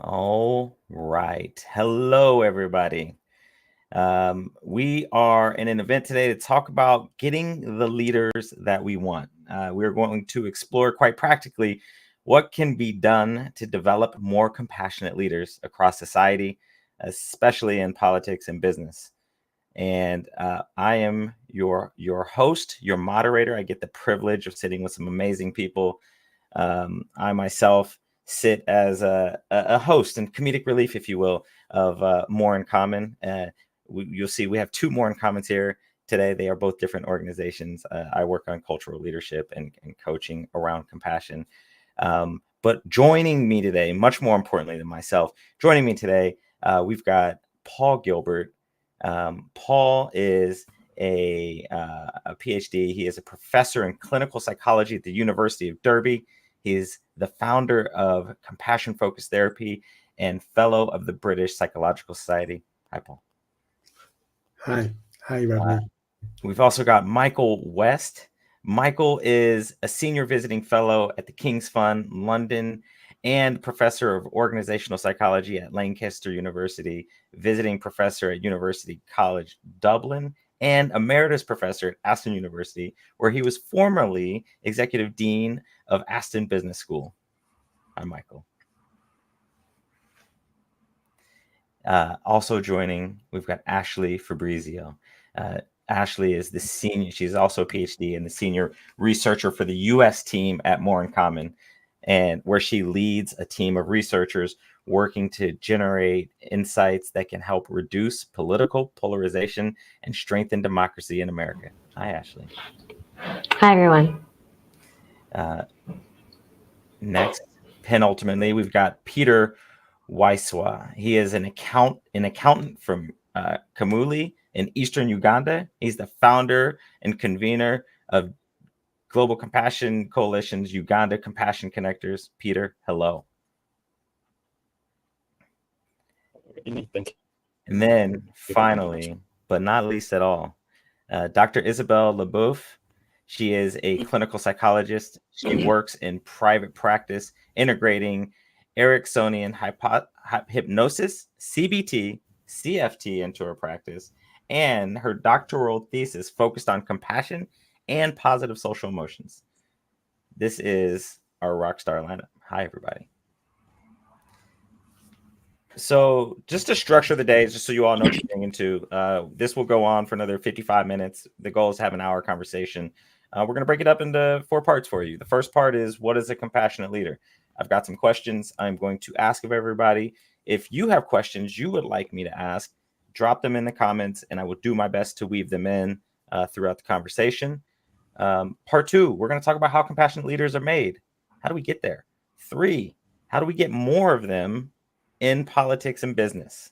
All right. Hello, everybody. We are in an event today to talk about getting the leaders that we want. We're going to explore quite practically what can be done to develop more compassionate leaders across society, especially in politics and business. And I am your host, your moderator. I get the privilege of sitting with some amazing people. I myself sit as a host and comedic relief, if you will, of More in Common. You'll see we have two More in Commons here today. They are both different organizations. I work on cultural leadership and coaching around compassion. But joining me today, much more importantly than myself, joining me today, we've got Paul Gilbert. Paul is a PhD. He is a professor in clinical psychology at the University of Derby. He's the founder of Compassion Focused Therapy and fellow of the British Psychological Society. Hi, Paul. Hi, Rodney. We've also got Michael West. Michael is a senior visiting fellow at the King's Fund, London, and professor of organizational psychology at Lancaster University, visiting professor at University College Dublin, and emeritus professor at Aston University, where he was formerly executive dean of Aston Business School. Hi, Michael. Also joining, we've got Ashley Fabrizio. Ashley is the senior, she's also a PhD and the senior researcher for the US team at More in Common, and where she leads a team of researchers working to generate insights that can help reduce political polarization and strengthen democracy in America. Hi, Ashley. Hi, everyone. Next, penultimately, we've got Peter Waiswa. He is an accountant from Kamuli in eastern Uganda. He's the founder and convener of Global Compassion Coalition's Uganda Compassion Connectors. Peter, hello. Thank you. And then finally, but not least at all, Dr. Isabelle Leboeuf. She is a clinical psychologist. She works in private practice, integrating Ericksonian hypnosis, CBT, CFT into her practice. And her doctoral thesis focused on compassion and positive social emotions. This is our rockstar lineup. Hi, everybody. So just to structure the day, just so you all know what you're getting into, this will go on for another 55 minutes. The goal is to have an hour conversation. We're going to break it up into 4 parts for you. The first part is, what is a compassionate leader? I've got some questions I'm going to ask of everybody. If you have questions you would like me to ask, drop them in the comments, and I will do my best to weave them in throughout the conversation. Part 2, we're going to talk about how compassionate leaders are made. How do we get there? 3, how do we get more of them in politics and business?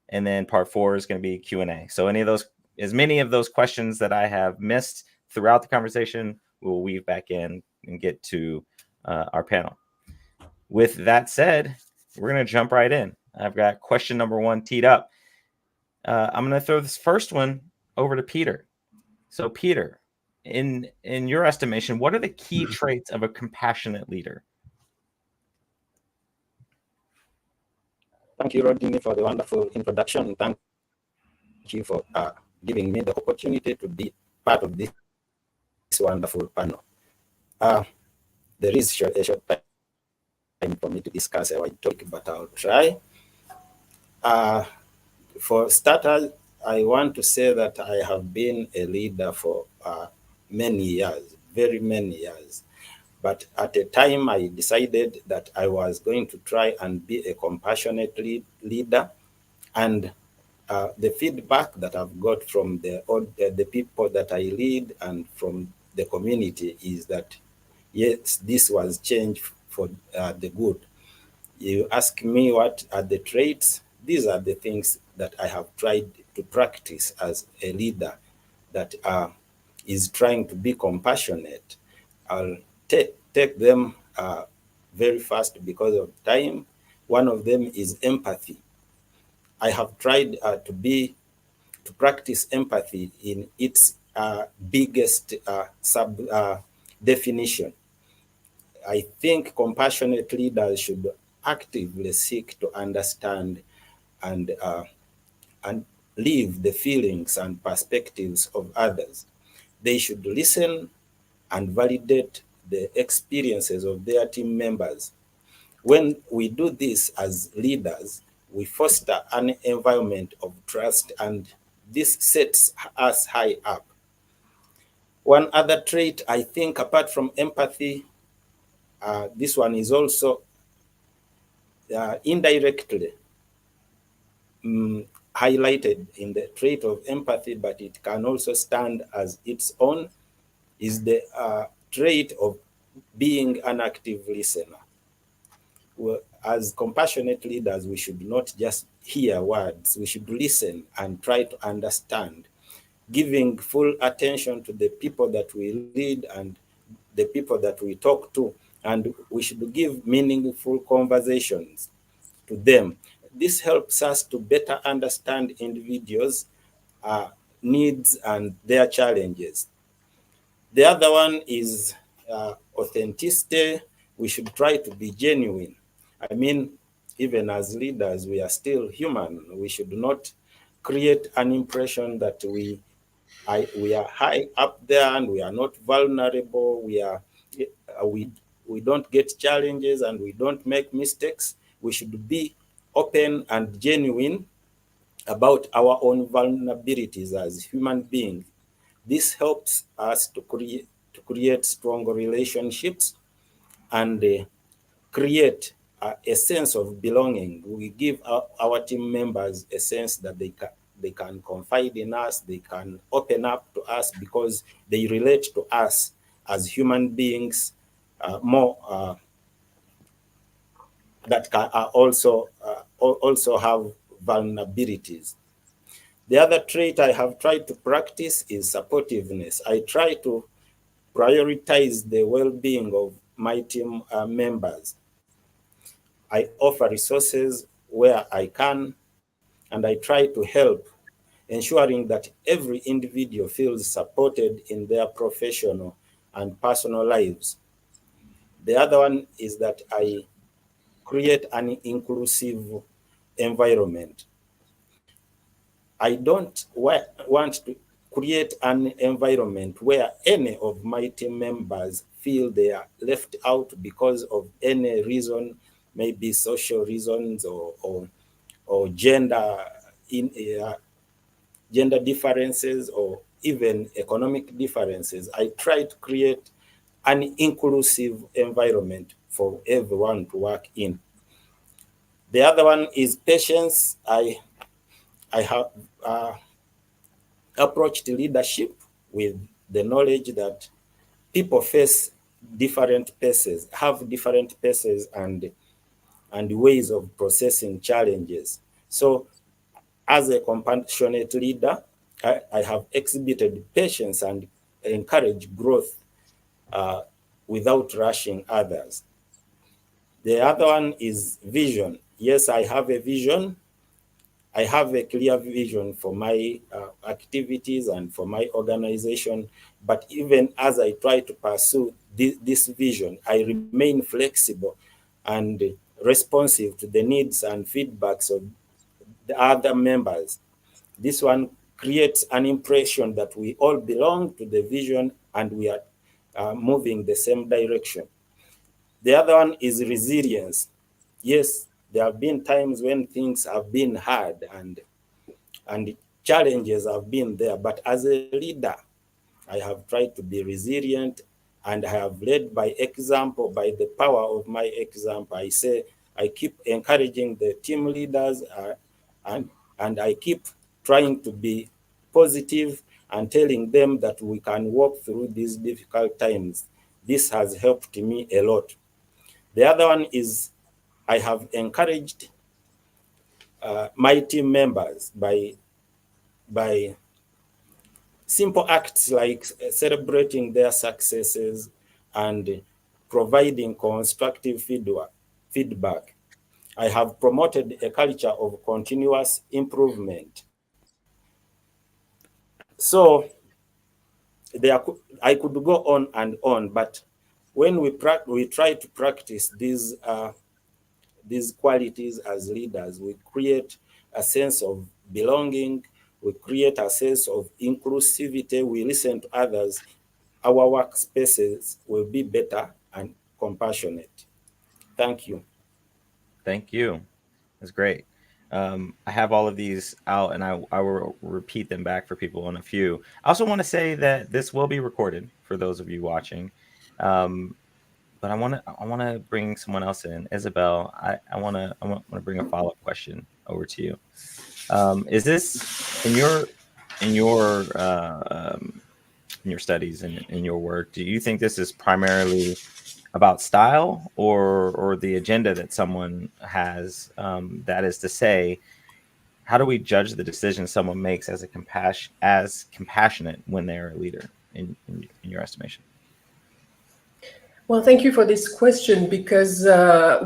And then part 4 is going to be Q&A. So as many of those questions that I have missed throughout the conversation, we'll weave back in and get to our panel. With that said, we're going to jump right in. I've got question number 1 teed up. I'm going to throw this first one over to Peter. So Peter, in your estimation, what are the key traits of a compassionate leader? Thank you, Rodney, for the wonderful introduction. Thank you for giving me the opportunity to be part of this wonderful panel. There is a short time for me to discuss a wide topic, but I'll try. For starters, I want to say that I have been a leader for many years, very many years. But at a time, I decided that I was going to try and be a compassionate leader. And the feedback that I've got from the people that I lead and from the community is that, yes, this was changed for the good. You ask me what are the traits? These are the things that I have tried to practice as a leader that is trying to be compassionate. I'll take them very fast because of time. One of them is empathy. I have tried to practice empathy in its biggest definition. I think compassionate leaders should actively seek to understand and and live the feelings and perspectives of others. They should listen and validate the experiences of their team members. When we do this as leaders, we foster an environment of trust, and this sets us high up. One other trait, I think, apart from empathy, this one is also indirectly highlighted in the trait of empathy, but it can also stand as its own, is the trait of being an active listener. As compassionate leaders, we should not just hear words, we should listen and try to understand, giving full attention to the people that we lead and the people that we talk to, and we should give meaningful conversations to them. This helps us to better understand individuals' needs and their challenges. The other one is authenticity. We should try to be genuine. I mean, even as leaders, we are still human. We should not create an impression that we are high up there and we are not vulnerable. We we don't get challenges and we don't make mistakes. We should be open and genuine about our own vulnerabilities as human beings. This helps us to create strong relationships and create a sense of belonging. We give our team members a sense that they can confide in us, they can open up to us because they relate to us as human beings more that can also have vulnerabilities. The other trait I have tried to practice is supportiveness. I try to prioritize the well-being of my team members. I offer resources where I can, and I try to help, ensuring that every individual feels supported in their professional and personal lives. The other one is that I create an inclusive environment. I don't want to create an environment where any of my team members feel they are left out because of any reason, maybe social reasons or uh, gender differences or even economic differences. I try to create an inclusive environment for everyone to work in. The other one is patience. I have approached leadership with the knowledge that people face different paces, have different paces and ways of processing challenges. So as a compassionate leader, I have exhibited patience and encourage growth without rushing others. The other one is vision. Yes, I have a vision. I have a clear vision for my activities and for my organization. But even as I try to pursue this vision, I remain flexible and responsive to the needs and feedbacks of the other members. This one creates an impression that we all belong to the vision and we are moving the same direction. The other one is resilience. Yes, there have been times when things have been hard and challenges have been there, but as a leader, I have tried to be resilient and I have led by example, by the power of my example. I keep encouraging the team leaders and, and I keep trying to be positive and telling them that we can walk through these difficult times. This has helped me a lot. The other one is I have encouraged my team members by simple acts like celebrating their successes and providing constructive feedback. I have promoted a culture of continuous improvement. So I could go on and on, but when we try to practice these these qualities as leaders, we create a sense of belonging, we create a sense of inclusivity, we listen to others, our workspaces will be better and compassionate. Thank you. Thank you. That's great. I have all of these out, and I will repeat them back for people on a few. I also want to say that this will be recorded for those of you watching. But I want to bring someone else in. Isabel, I want to bring a follow-up question over to you. Is this in your in your uh, um, in your studies and in your work? Do you think this is primarily about style or the agenda that someone has? That is to say, how do we judge the decision someone makes as compassionate when they're a leader in your estimation? Well, thank you for this question, because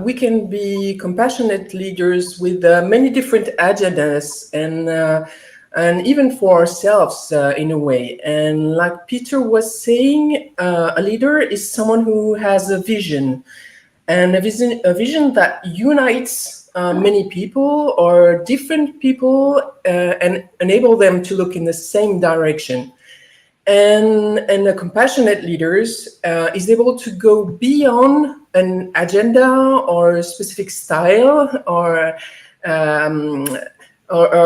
we can be compassionate leaders with many different agendas, and even for ourselves in a way. And like Peter was saying, a leader is someone who has a vision, and a vision that unites many people or different people and enable them to look in the same direction. And a compassionate leaders is able to go beyond an agenda or a specific style or um, an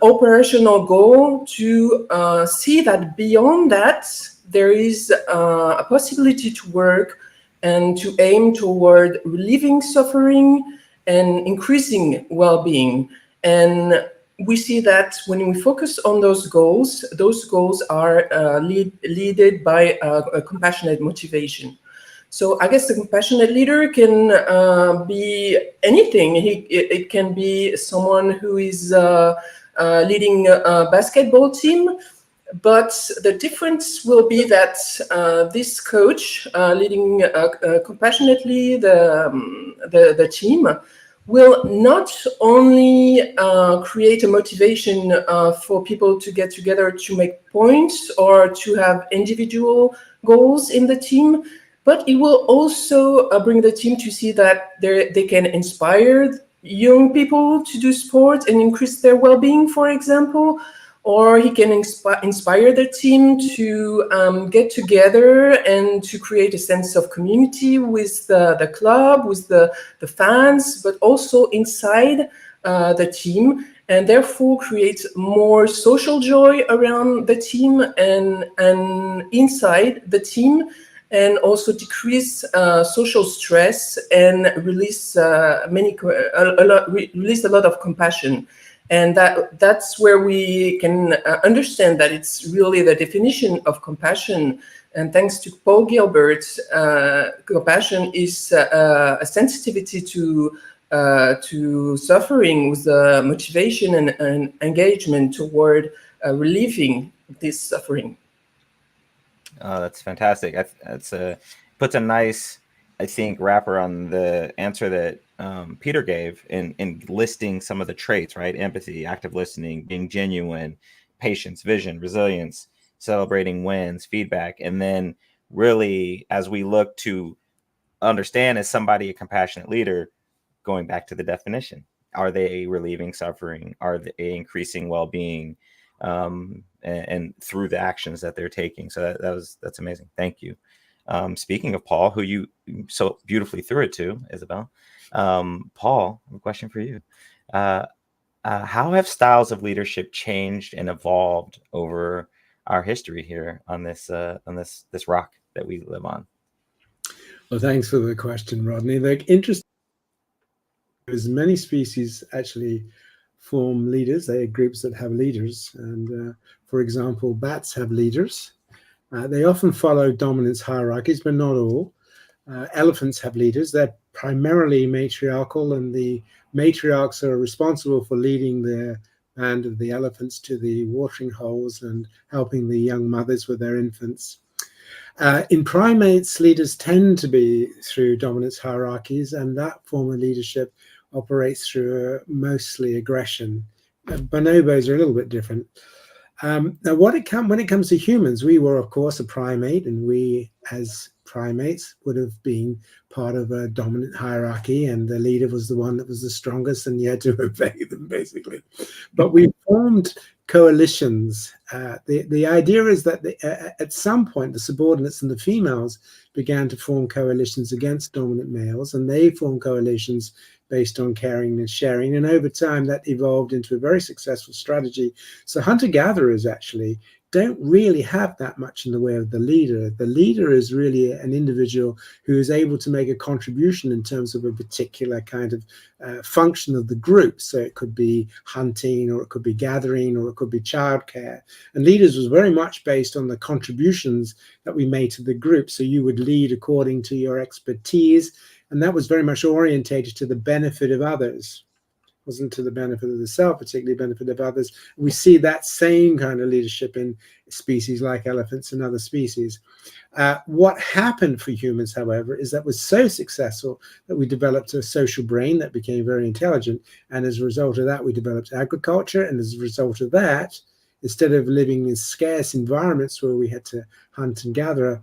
operational goal to see that beyond that there is a possibility to work and to aim toward relieving suffering and increasing well-being. And we see that when we focus on those goals are led by a compassionate motivation. So I guess the compassionate leader can be anything. It can be someone who is leading a basketball team, but the difference will be that this coach leading compassionately the team will not only create a motivation for people to get together to make points or to have individual goals in the team, but it will also bring the team to see that they can inspire young people to do sport and increase their well-being, for example. Or he can inspire the team to get together and to create a sense of community with the club, with the fans, but also inside the team, and therefore create more social joy around the team and inside the team, and also decrease social stress and release release a lot of compassion. And that's where we can understand that it's really the definition of compassion. And thanks to Paul Gilbert, compassion is a sensitivity to suffering with motivation and engagement toward relieving this suffering. That's fantastic. That's puts a nice, I think, wrapper on the answer that Peter gave in listing some of the traits, right? Empathy, active listening, being genuine, patience, vision, resilience, celebrating wins, feedback. And then really, as we look to understand as somebody a compassionate leader, going back to the definition, are they relieving suffering? Are they increasing well-being? And through the actions that they're taking. So that's amazing. Thank you. Speaking of Paul, who you so beautifully threw it to, Isabel. Paul, I have a question for you. How have styles of leadership changed and evolved over our history here on this rock that we live on? Well, thanks for the question, Rodney. Like, interesting. There's many species actually form leaders. They are groups that have leaders, and for example, bats have leaders. They often follow dominance hierarchies, but not all. Elephants have leaders. They're primarily matriarchal, and the matriarchs are responsible for leading their band of the elephants to the watering holes and helping the young mothers with their infants. In primates, leaders tend to be through dominance hierarchies, and that form of leadership operates through mostly aggression. Bonobos are a little bit different. Now, when it comes to humans, we were, of course, a primate, and we, as primates would have been part of a dominant hierarchy, and the leader was the one that was the strongest, and you had to obey them, basically. But we formed coalitions. The idea is that at some point, the subordinates and the females began to form coalitions against dominant males, and they formed coalitions based on caring and sharing. And over time, that evolved into a very successful strategy. So hunter-gatherers actually don't really have that much in the way of the leader. The leader is really an individual who is able to make a contribution in terms of a particular kind of function of the group. So it could be hunting, or it could be gathering, or it could be childcare. And leaders was very much based on the contributions that we made to the group. So you would lead according to your expertise, and that was very much orientated to the benefit of others. It wasn't to the benefit of the self, particularly benefit of others. We see that same kind of leadership in species like elephants and other species. What happened for humans, however, is that was so successful that we developed a social brain that became very intelligent. And as a result of that, we developed agriculture. And as a result of that, instead of living in scarce environments where we had to hunt and gather,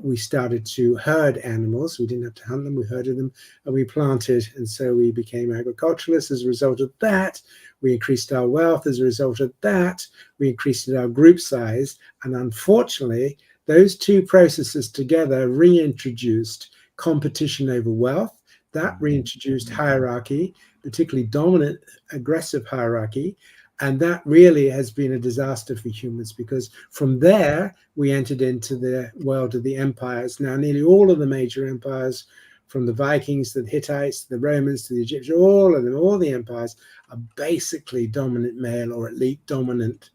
we started to herd animals. We didn't have to hunt them, we herded them, and we planted. And so we became agriculturalists. As a result of that, we increased our wealth. As a result of that, we increased our group size. And unfortunately, those two processes together reintroduced competition over wealth. That reintroduced hierarchy, particularly dominant, aggressive hierarchy. And that really has been a disaster for humans, because from there, we entered into the world of the empires. Now, nearly all of the major empires, from the Vikings to the Hittites, to the Romans, to the Egyptians, all of them, all the empires are basically dominant male or elite dominant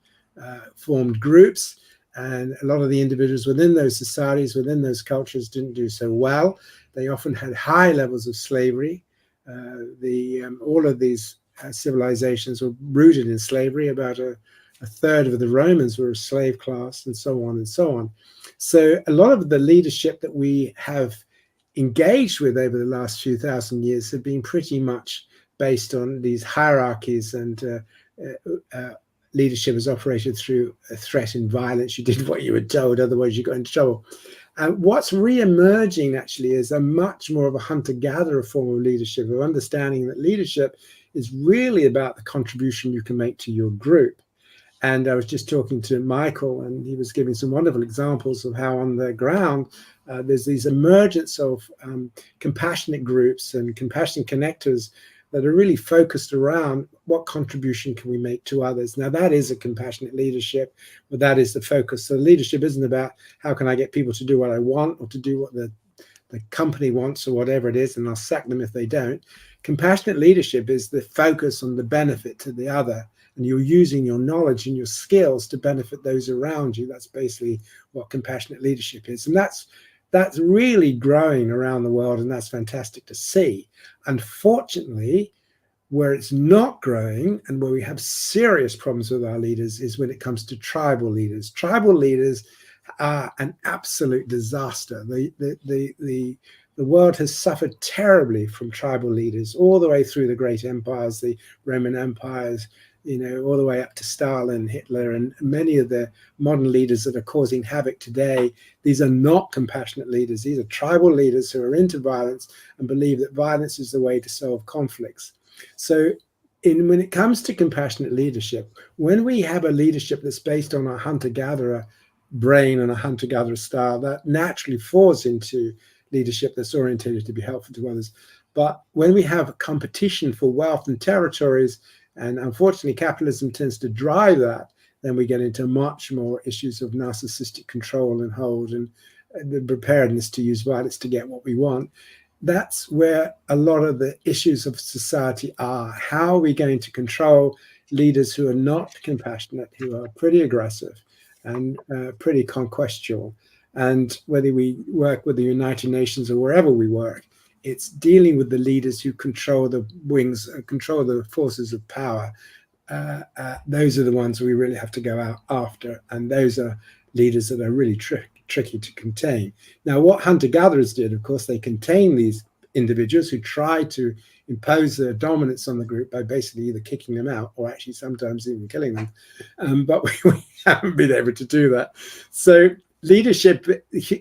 formed groups. And a lot of the individuals within those societies, within those cultures, didn't do so well. They often had high levels of slavery. All of these civilizations were rooted in slavery. About a third of the Romans were a slave class, and so on and so on. So a lot of the leadership that we have engaged with over the last few thousand years have been pretty much based on these hierarchies, and leadership is operated through a threat and violence. You did what you were told, otherwise you got into trouble. And what's re-emerging actually is a much more of a hunter-gatherer form of leadership, of understanding that leadership is really about the contribution you can make to your group. And I was just talking to Michael, and he was giving some wonderful examples of how on the ground there's these emergence of compassionate groups and compassionate connectors that are really focused around what contribution can we make to others. Now, that is a compassionate leadership, but that is the focus. So leadership isn't about how can I get people to do what I want, or to do what the company wants, or whatever it is, and I'll sack them if they don't. Compassionate leadership is the focus on the benefit to the other, and you're using your knowledge and your skills to benefit those around you. That's basically what compassionate leadership is. And that's really growing around the world, and that's fantastic to see. Unfortunately, where it's not growing and where we have serious problems with our leaders is when it comes to tribal leaders. Tribal leaders are an absolute disaster. The world has suffered terribly from tribal leaders all the way through the great empires, the Roman empires, all the way up to Stalin, Hitler, and many of the modern leaders that are causing havoc today. These are not compassionate leaders. These are tribal leaders who are into violence and believe that violence is the way to solve conflicts. So when it comes to compassionate leadership, when we have a leadership that's based on a hunter-gatherer brain and a hunter-gatherer style, that naturally falls into leadership that's oriented to be helpful to others. But when we have a competition for wealth and territories, and unfortunately capitalism tends to drive that, then we get into much more issues of narcissistic control and hold, and the preparedness to use violence to get what we want. That's where a lot of the issues of society are. How are we going to control leaders who are not compassionate, who are pretty aggressive and pretty conquestual? And whether we work with the United Nations or wherever we work, it's dealing with the leaders who control the wings, control the forces of power. Those are the ones we really have to go out after. And those are leaders that are really tricky to contain. Now, what hunter-gatherers did, of course, they contained these individuals who tried to impose their dominance on the group by basically either kicking them out or actually sometimes even killing them. But we haven't been able to do that. So leadership,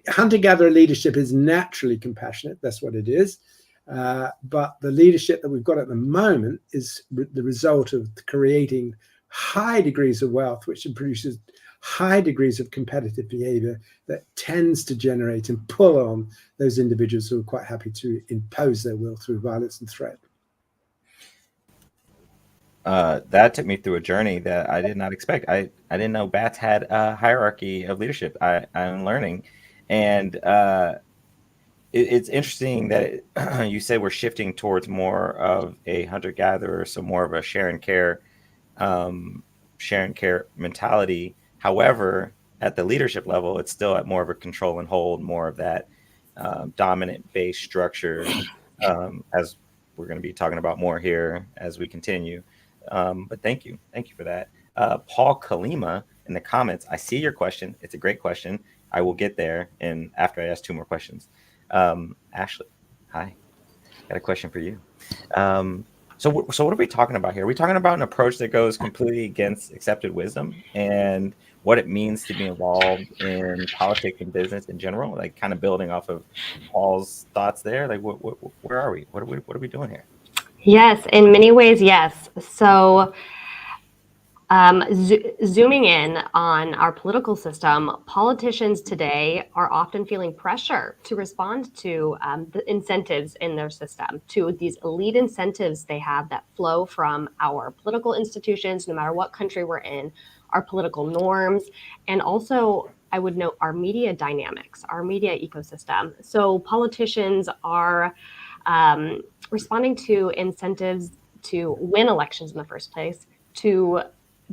hunter-gatherer leadership is naturally compassionate. That's what it is. But the leadership that we've got at the moment is the result of creating high degrees of wealth, which produces high degrees of competitive behavior that tends to generate and pull on those individuals who are quite happy to impose their will through violence and threat. That took me through a journey that I did not expect. I didn't know bats had a hierarchy of leadership. I'm learning. And it's interesting that you said we're shifting towards more of a hunter-gatherer, so more of a share and care mentality. However, at the leadership level, it's still at more of a control and hold, more of that dominant base structure, as we're going to be talking about more here as we continue. But thank you for that. Paul Kalima in the comments, I see your question. It's a great question. I will get there, and after I ask 2 more questions. Ashley, hi, got a question for you. So what are we talking about here? Are we talking about an approach that goes completely against accepted wisdom and what it means to be involved in politics and business in general? Like, kind of building off of Paul's thoughts there. Like, where are we? What are we doing here? Yes, in many ways, yes. So zooming in on our political system, politicians today are often feeling pressure to respond to the incentives in their system, to these elite incentives they have that flow from our political institutions, no matter what country we're in, our political norms, and also, I would note, our media dynamics, our media ecosystem. So politicians are responding to incentives to win elections in the first place, to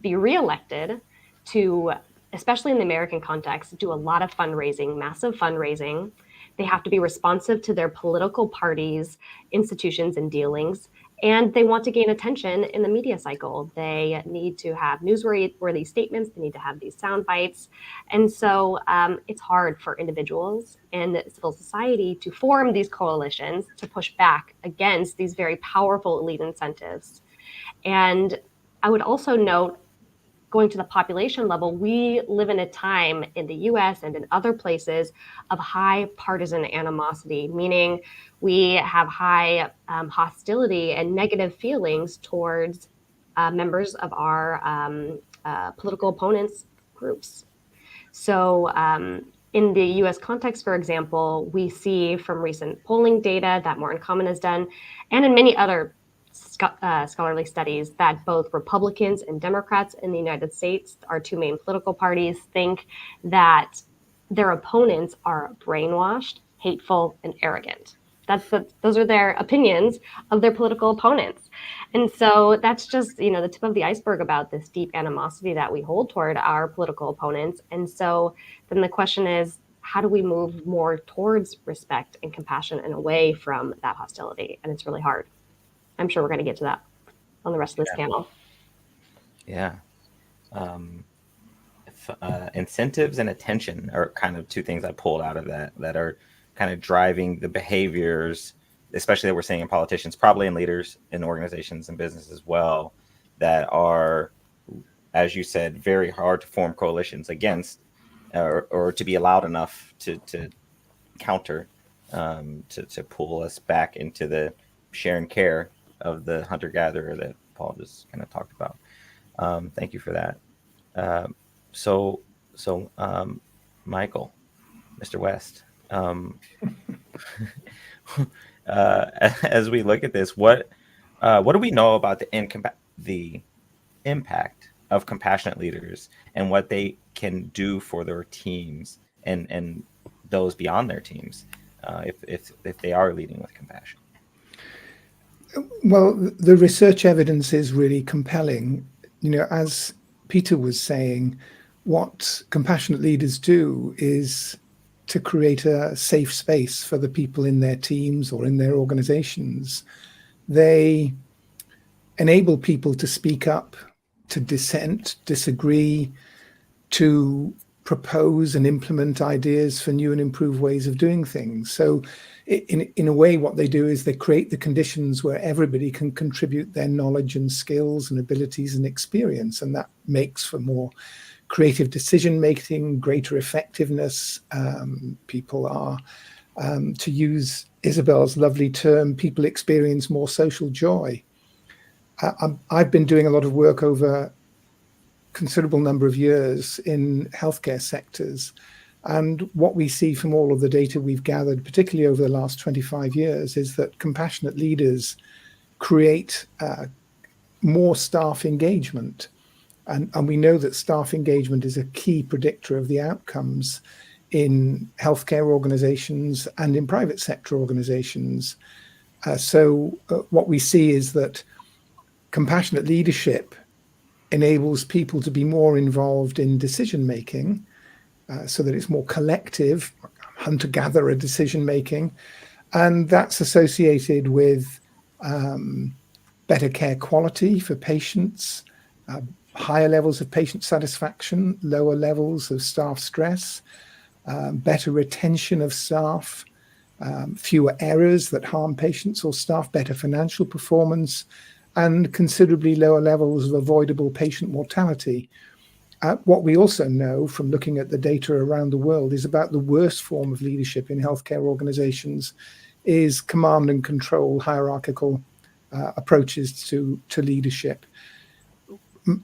be reelected, to, especially in the American context, do a lot of fundraising, massive fundraising. They have to be responsive to their political parties, institutions, and dealings. And they want to gain attention in the media cycle. They need to have newsworthy statements. They need to have these sound bites. And so it's hard for individuals and civil society to form these coalitions to push back against these very powerful elite incentives. And I would also note, going to the population level, we live in a time in the US and in other places of high partisan animosity, meaning we have high hostility and negative feelings towards members of our political opponents' groups. So in the US context, for example, we see from recent polling data that More in Common has done, and in many other scholarly studies, that both Republicans and Democrats in the United States, our 2 main political parties, think that their opponents are brainwashed, hateful, and arrogant. Those are their opinions of their political opponents. And so that's just, the tip of the iceberg about this deep animosity that we hold toward our political opponents. And so then the question is, how do we move more towards respect and compassion and away from that hostility? And it's really hard. I'm sure we're going to get to that on the rest of this panel. Yeah. Incentives and attention are kind of 2 things I pulled out of that are kind of driving the behaviors, especially that we're seeing in politicians, probably in leaders in organizations and business as well, that are, as you said, very hard to form coalitions against or to be allowed enough to counter, to pull us back into the share and care of the hunter-gatherer that Paul just kind of talked about. Thank you for that. So Michael, Mr. West, as we look at this, what do we know about the impact of compassionate leaders and what they can do for their teams and those beyond their teams, if they are leading with compassion? Well, the research evidence is really compelling. As Peter was saying, what compassionate leaders do is to create a safe space for the people in their teams or in their organizations. They enable people to speak up, to dissent, disagree, to propose and implement ideas for new and improved ways of doing things. So in a way, what they do is they create the conditions where everybody can contribute their knowledge and skills and abilities and experience, and that makes for more creative decision making, greater effectiveness. People are, to use Isabel's lovely term, people experience more social joy. I've been doing a lot of work over considerable number of years in healthcare sectors. And what we see from all of the data we've gathered, particularly over the last 25 years, is that compassionate leaders create more staff engagement. And we know that staff engagement is a key predictor of the outcomes in healthcare organizations and in private sector organizations. So what we see is that compassionate leadership enables people to be more involved in decision making, so that it's more collective, hunter-gatherer decision making, and that's associated with better care quality for patients, higher levels of patient satisfaction, lower levels of staff stress, better retention of staff, fewer errors that harm patients or staff, better financial performance, and considerably lower levels of avoidable patient mortality. What we also know from looking at the data around the world is about the worst form of leadership in healthcare organizations is command and control, hierarchical approaches to leadership.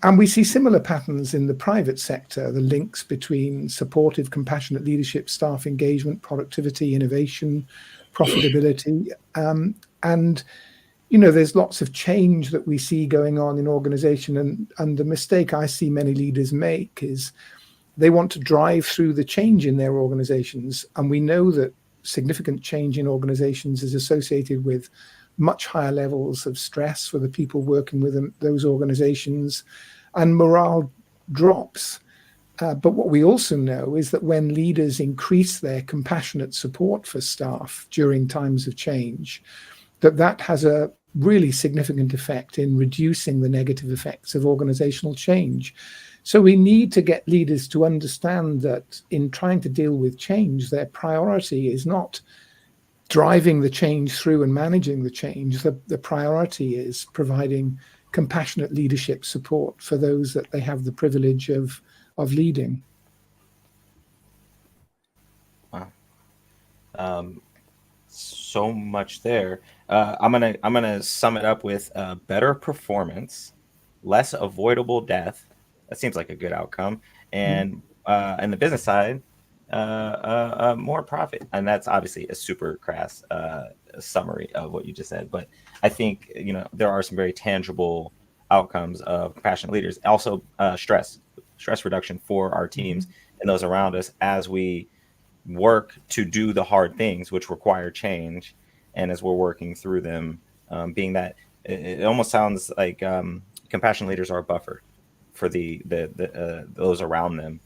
And we see similar patterns in the private sector, the links between supportive, compassionate leadership, staff engagement, productivity, innovation, profitability. And there's lots of change that we see going on in organization. And the mistake I see many leaders make is they want to drive through the change in their organizations. And we know that significant change in organizations is associated with much higher levels of stress for the people working within those organizations, and morale drops. But what we also know is that when leaders increase their compassionate support for staff during times of change, that has a really significant effect in reducing the negative effects of organizational change. So we need to get leaders to understand that in trying to deal with change, their priority is not driving the change through and managing the change. The priority is providing compassionate leadership support for those that they have the privilege of leading. Wow. So much there. I'm gonna sum it up with better performance, less avoidable death. That seems like a good outcome. And the business side, more profit. And that's obviously a super crass summary of what you just said. But I think there are some very tangible outcomes of compassionate leaders. Also, stress reduction for our teams and those around us as we work to do the hard things which require change, and as we're working through them, being that it almost sounds like compassionate leaders are a buffer for the those around them,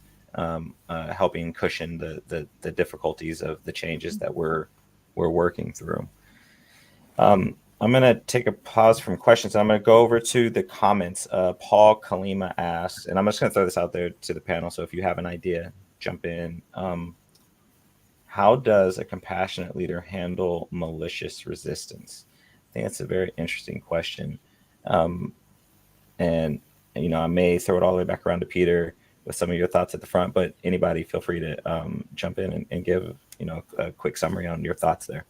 helping cushion the difficulties of the changes that we're working through. I'm gonna take a pause from questions. I'm gonna go over to the comments. Paul Kalima asked, and I'm just gonna throw this out there to the panel, so if you have an idea, jump in. How does a compassionate leader handle malicious resistance? I think that's a very interesting question. And I may throw it all the way back around to Peter with some of your thoughts at the front, but anybody feel free to jump in and give a quick summary on your thoughts there.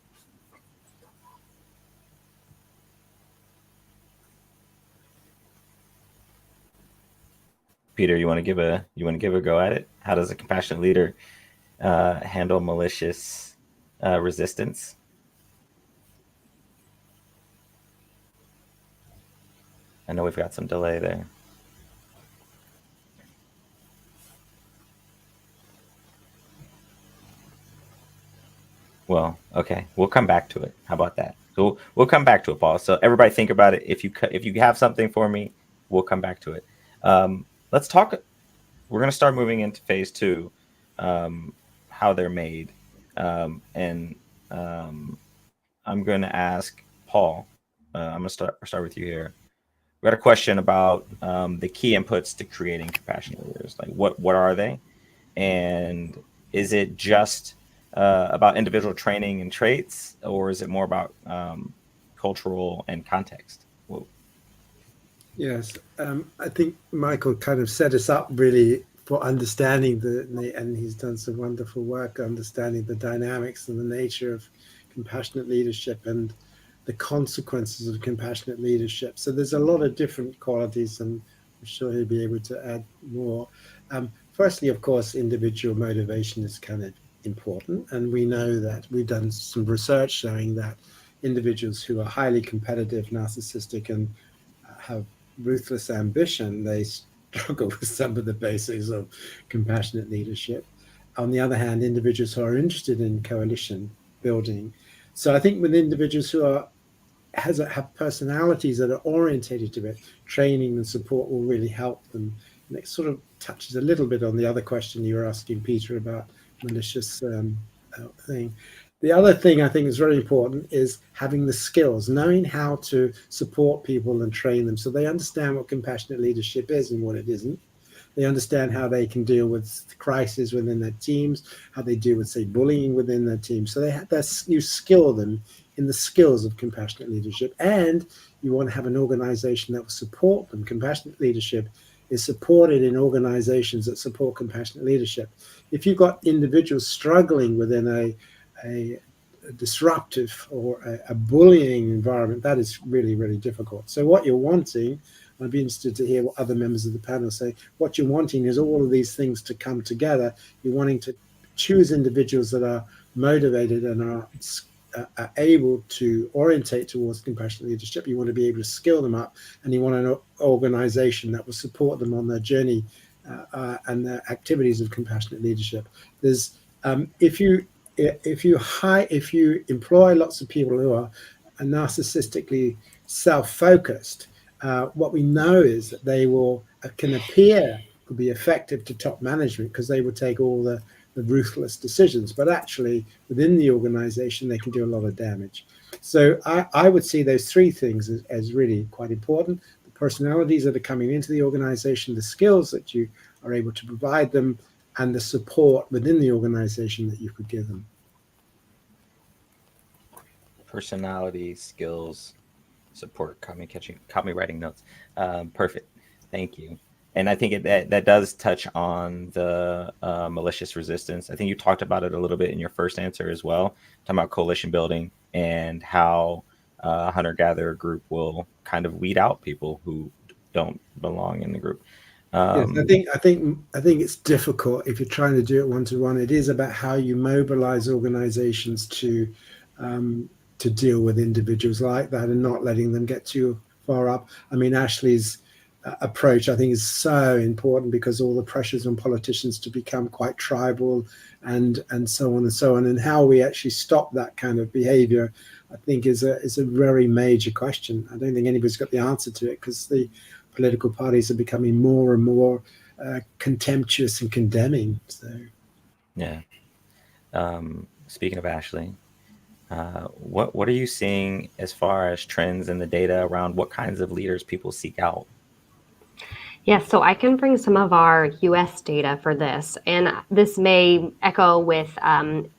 Peter, you want to give a go at it? How does a compassionate leader handle malicious resistance? I know we've got some delay there. Well, okay, we'll come back to it. How about that? So we'll come back to it, Paul. So everybody think about it. If you have something for me, we'll come back to it. Let's talk. We're going to start moving into phase 2, how they're made. I'm going to ask Paul. I'm going to start with you here. We got a question about the key inputs to creating compassionate leaders. Like what are they? And is it just about individual training and traits, or is it more about cultural and context? Whoa. Yes, I think Michael kind of set us up really for understanding and he's done some wonderful work understanding the dynamics and the nature of compassionate leadership and the consequences of compassionate leadership. So there's a lot of different qualities, and I'm sure he'll be able to add more. Firstly, of course, individual motivation is kind of important, and we know that we've done some research showing that individuals who are highly competitive, narcissistic, and have ruthless ambition, they struggle with some of the basics of compassionate leadership. On the other hand, individuals who are interested in coalition building. So I think with individuals who are have personalities that are orientated to it, training and support will really help them. And it sort of touches a little bit on the other question you were asking, Peter, about malicious thing. The other thing I think is very important is having the skills, knowing how to support people and train them so they understand what compassionate leadership is and what it isn't. They understand how they can deal with crises within their teams, how they deal with, say, bullying within their team. So you skill them in the skills of compassionate leadership, and you want to have an organization that will support them. Compassionate leadership is supported in organizations that support compassionate leadership. If you've got individuals struggling within a disruptive or a bullying environment, that is really, really difficult. So what you're wanting, I'd be interested to hear what other members of the panel say, what you're wanting is all of these things to come together. You're wanting to choose individuals that are motivated and are able to orientate towards compassionate leadership. You want to be able to skill them up, and you want an organization that will support them on their journey and their activities of compassionate leadership. There's if you employ lots of people who are narcissistically self-focused, what we know is that they can appear to be effective to top management because they will take all the ruthless decisions, but actually within the organization they can do a lot of damage. So I would see those three things as really quite important: the personalities that are coming into the organization, the skills that you are able to provide them, and the support within the organization that you could give them. Personality, skills, support. Caught me writing notes. Perfect. Thank you. And I think that does touch on the malicious resistance. I think you talked about it a little bit in your first answer as well, talking about coalition building and how a hunter-gatherer group will kind of weed out people who don't belong in the group. Yes, I think it's difficult if you're trying to do it one-to-one. It is about how you mobilize organizations to deal with individuals like that and not letting them get too far up. I mean, Ashley's approach, I think, is so important because all the pressures on politicians to become quite tribal and so on and so on, and how we actually stop that kind of behavior, I think is a very major question. I don't think anybody's got the answer to it because the political parties are becoming more and more contemptuous and condemning. So, yeah. Speaking of Ashley, what are you seeing as far as trends in the data around what kinds of leaders people seek out? Yes, so I can bring some of our US data for this, and this may echo with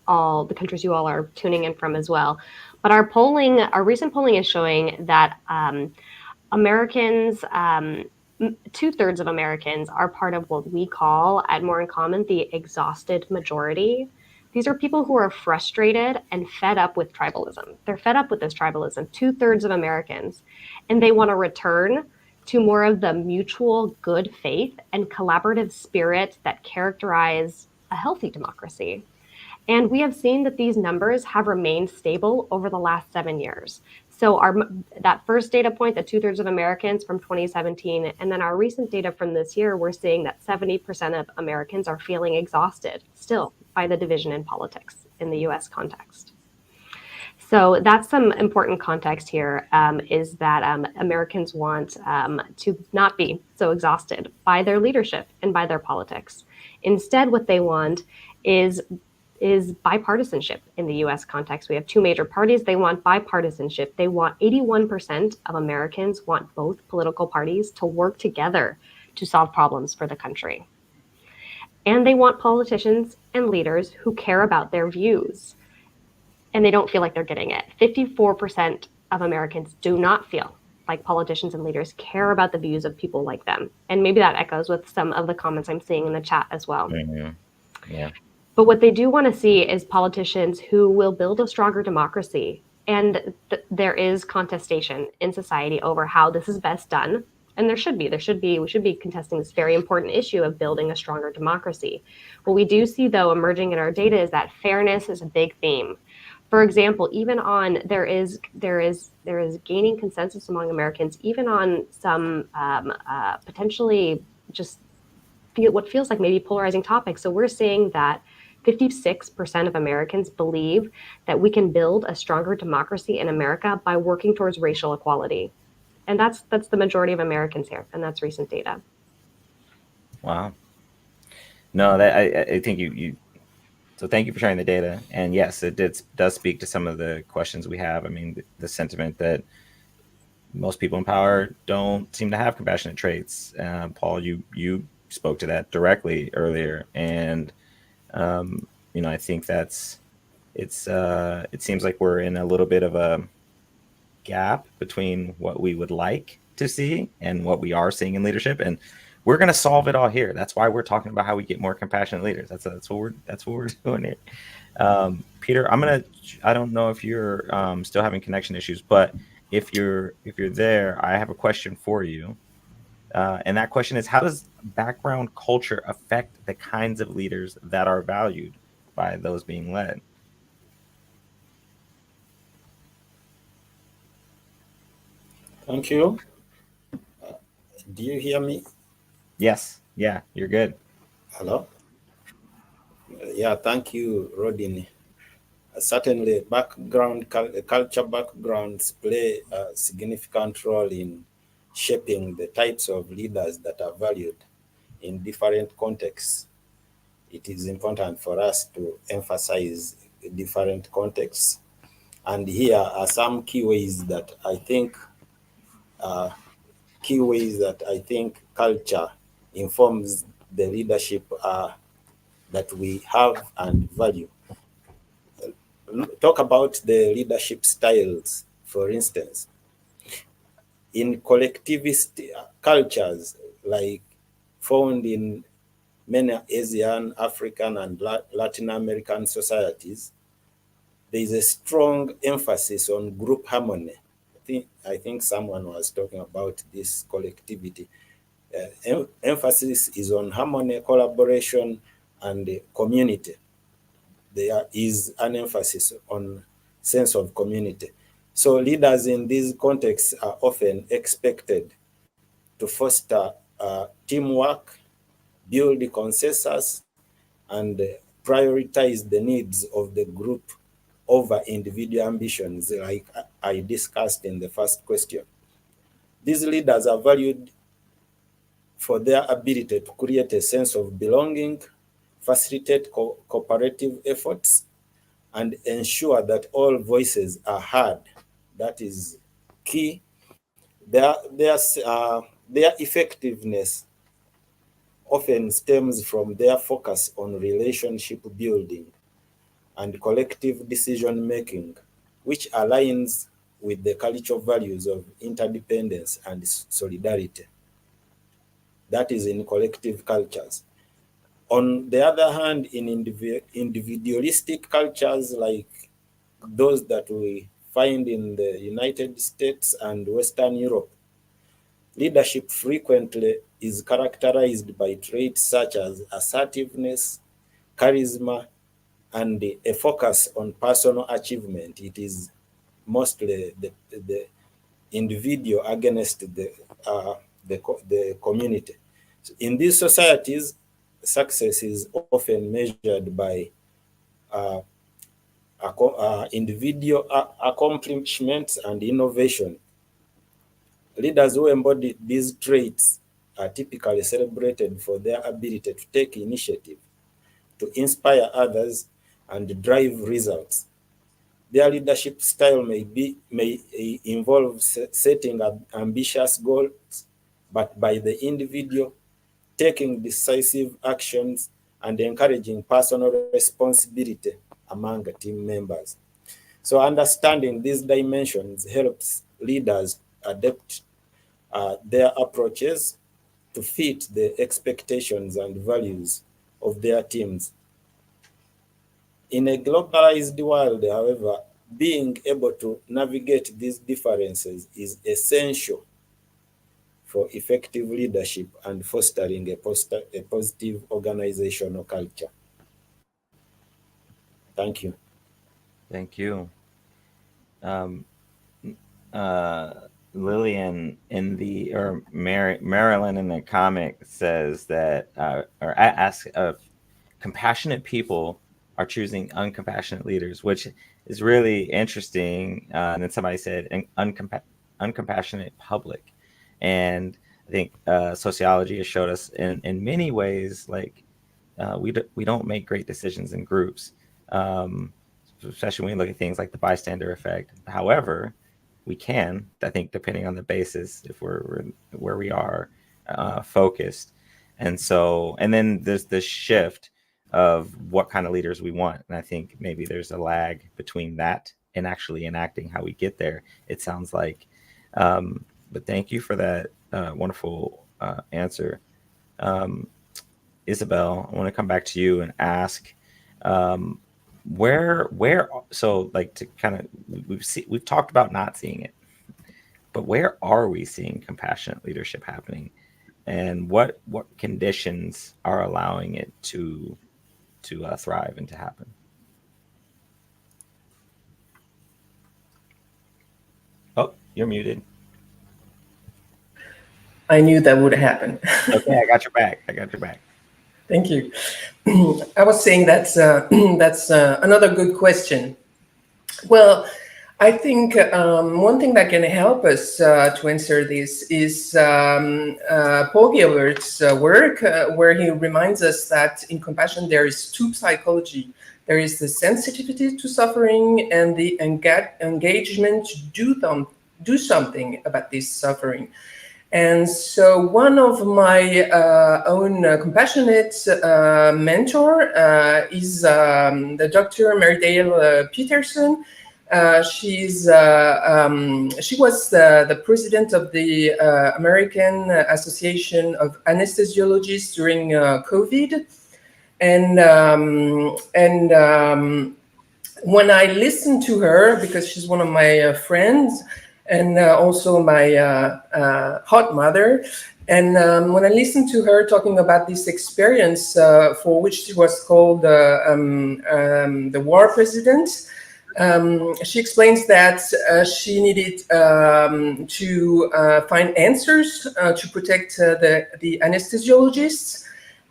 all the countries you all are tuning in from as well. But our recent polling is showing that Americans, 2/3 of Americans are part of what we call, at More in Common, the exhausted majority. These are people who are frustrated and fed up with tribalism. They're fed up with this tribalism, 2/3 of Americans, and they want to return to more of the mutual good faith and collaborative spirit that characterize a healthy democracy. And we have seen that these numbers have remained stable over the last 7 years. So that first data point, the 2/3 of Americans from 2017, and then our recent data from this year, we're seeing that 70% of Americans are feeling exhausted still by the division in politics in the US context. So that's some important context here, is that Americans want to not be so exhausted by their leadership and by their politics. Instead, what they want is bipartisanship in the US context. We have two major parties. They want bipartisanship. They want 81% of Americans want both political parties to work together to solve problems for the country. And they want politicians and leaders who care about their views. And they don't feel like they're getting it. 54% of Americans do not feel like politicians and leaders, care about the views of people like them. And maybe that echoes with some of the comments I'm seeing in the chat as well. Yeah. But what they do want to see is politicians who will build a stronger democracy. And there is contestation in society over how this is best done. And we should be contesting this very important issue of building a stronger democracy. What we do see, though, emerging in our data is that fairness is a big theme. For example, even on there is gaining consensus among Americans, even on some potentially just what feels like maybe polarizing topics. So we're seeing that 56% of Americans believe that we can build a stronger democracy in America by working towards racial equality. And that's the majority of Americans here, and that's recent data. Wow. No, that I think you. So thank you for sharing the data. And yes, it does speak to some of the questions we have. I mean, the sentiment that most people in power don't seem to have compassionate traits. Paul, you spoke to that directly earlier, and I think it seems like we're in a little bit of a gap between what we would like to see and what we are seeing in leadership, and we're going to solve it all here. That's why we're talking about how we get more compassionate leaders. That's what we're doing here. Peter, I don't know if you're still having connection issues, but if you're there, I have a question for you. And that question is, how does background culture affect the kinds of leaders that are valued by those being led? Thank you. Do you hear me? Yes. Yeah, you're good. Hello? Yeah, thank you, Rodney. Certainly, culture backgrounds play a significant role in shaping the types of leaders that are valued in different contexts. It is important for us to emphasize different contexts. And here are some key ways that I think culture informs the leadership that we have and value. Talk about the leadership styles, for instance. In collectivist cultures, like found in many Asian, African, and Latin American societies, there is a strong emphasis on group harmony. I think someone was talking about this collectivity. Emphasis is on harmony, collaboration, and community. There is an emphasis on sense of community. So leaders in these contexts are often expected to foster teamwork, build consensus, and prioritize the needs of the group over individual ambitions, like I discussed in the first question. These leaders are valued for their ability to create a sense of belonging, facilitate cooperative efforts, and ensure that all voices are heard. That is key. Their effectiveness often stems from their focus on relationship building and collective decision making, which aligns with the cultural values of interdependence and solidarity. That is in collective cultures. On the other hand, in individualistic cultures like those that we find in the United States and Western Europe, leadership frequently is characterized by traits such as assertiveness, charisma, and a focus on personal achievement. It is mostly the individual against the community. So in these societies, success is often measured by individual accomplishments and innovation. Leaders who embody these traits are typically celebrated for their ability to take initiative, to inspire others, and drive results. Their leadership style may involve setting ambitious goals, but by the individual, taking decisive actions, and encouraging personal responsibility among team members. So understanding these dimensions helps leaders adapt their approaches to fit the expectations and values of their teams. In a globalized world, however, being able to navigate these differences is essential for effective leadership and fostering a positive organizational culture. Thank you. Thank you. Lillian in the, or Marilyn in the comic says that, or asks, compassionate people are choosing uncompassionate leaders, which is really interesting. And then somebody said uncompassionate public. And I think sociology has showed us in many ways, like we don't make great decisions in groups, especially when we look at things like the bystander effect. However, we can, I think, depending on the basis, if we're where we are focused. And so, and then there's this shift of what kind of leaders we want. And I think maybe there's a lag between that and actually enacting how we get there, it sounds like. But thank you for that wonderful answer. Isabel, I want to come back to you and ask, where, so like to kind of, we've talked about not seeing it, but where are we seeing compassionate leadership happening, and what conditions are allowing it to thrive and to happen? Oh, you're muted. I knew that would happen. Okay, I got your back. Thank you. I was saying that's another good question. Well, I think one thing that can help us to answer this is Paul Gilbert's work, where he reminds us that in compassion there is two psychology. There is the sensitivity to suffering and the engagement to do something about this suffering. And so one of my own compassionate mentor is the Dr. Marydale Peterson. She was the president of the American Association of Anesthesiologists during COVID. And when I listened to her, because she's one of my friends, and also my hot mother. And when I listened to her talking about this experience for which she was called the war president, she explains that she needed to find answers to protect the anesthesiologists,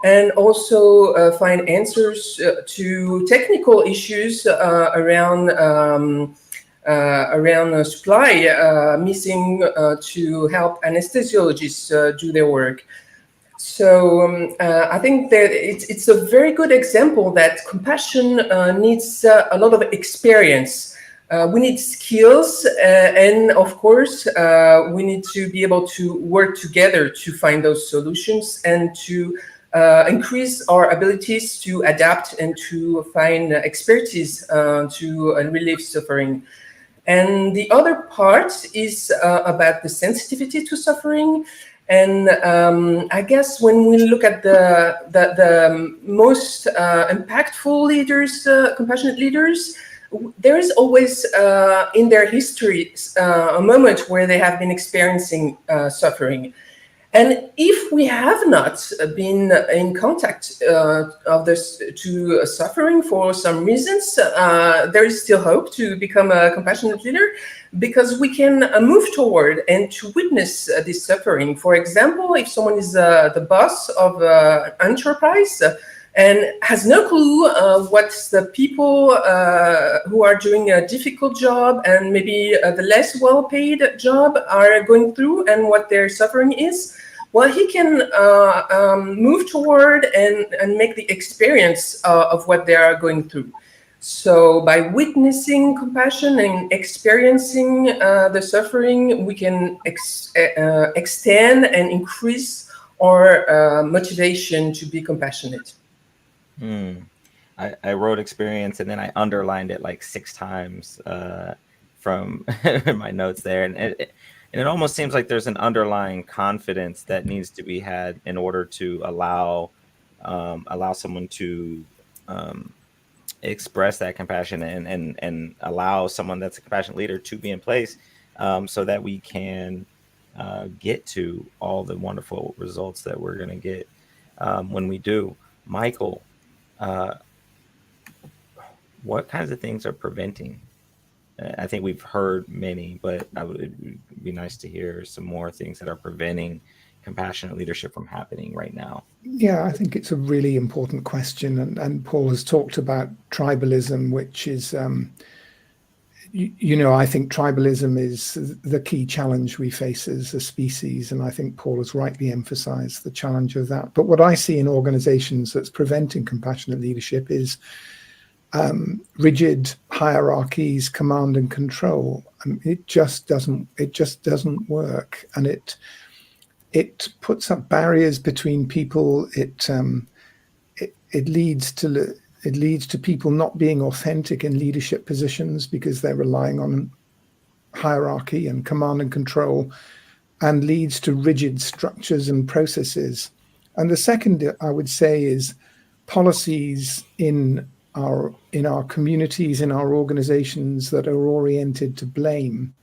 and also find answers to technical issues around supply missing to help anesthesiologists do their work. So I think that it's a very good example that compassion needs a lot of experience. We need skills, and of course, we need to be able to work together to find those solutions and to increase our abilities to adapt and to find expertise to relieve suffering. And the other part is about the sensitivity to suffering. And I guess when we look at the most impactful leaders, compassionate leaders, there is always in their history a moment where they have been experiencing suffering. And if we have not been in contact of this to suffering for some reasons, there is still hope to become a compassionate leader, because we can move toward and to witness this suffering. For example, if someone is the boss of an enterprise and has no clue what the people who are doing a difficult job and maybe the less well-paid job are going through and what their suffering is, well, he can move toward and make the experience of what they are going through. So by witnessing compassion and experiencing the suffering, we can extend and increase our motivation to be compassionate. I wrote experience and then I underlined it like 6 times from my notes there. And And it almost seems like there's an underlying confidence that needs to be had in order to allow someone to express that compassion and allow someone that's a compassionate leader to be in place, so that we can get to all the wonderful results that we're going to get when we do. Michael, what kinds of things are preventing? I think we've heard many, but it'd be nice to hear some more things that are preventing compassionate leadership from happening right now. Yeah, I think it's a really important question. And Paul has talked about tribalism, which is, I think tribalism is the key challenge we face as a species. And I think Paul has rightly emphasized the challenge of that. But what I see in organizations that's preventing compassionate leadership is rigid hierarchies, command and control. It just doesn't work, and it puts up barriers between people. It leads to people not being authentic in leadership positions because they're relying on hierarchy and command and control, and leads to rigid structures and processes. And the second, I would say, is policies in our communities, in our organizations that are oriented to blame.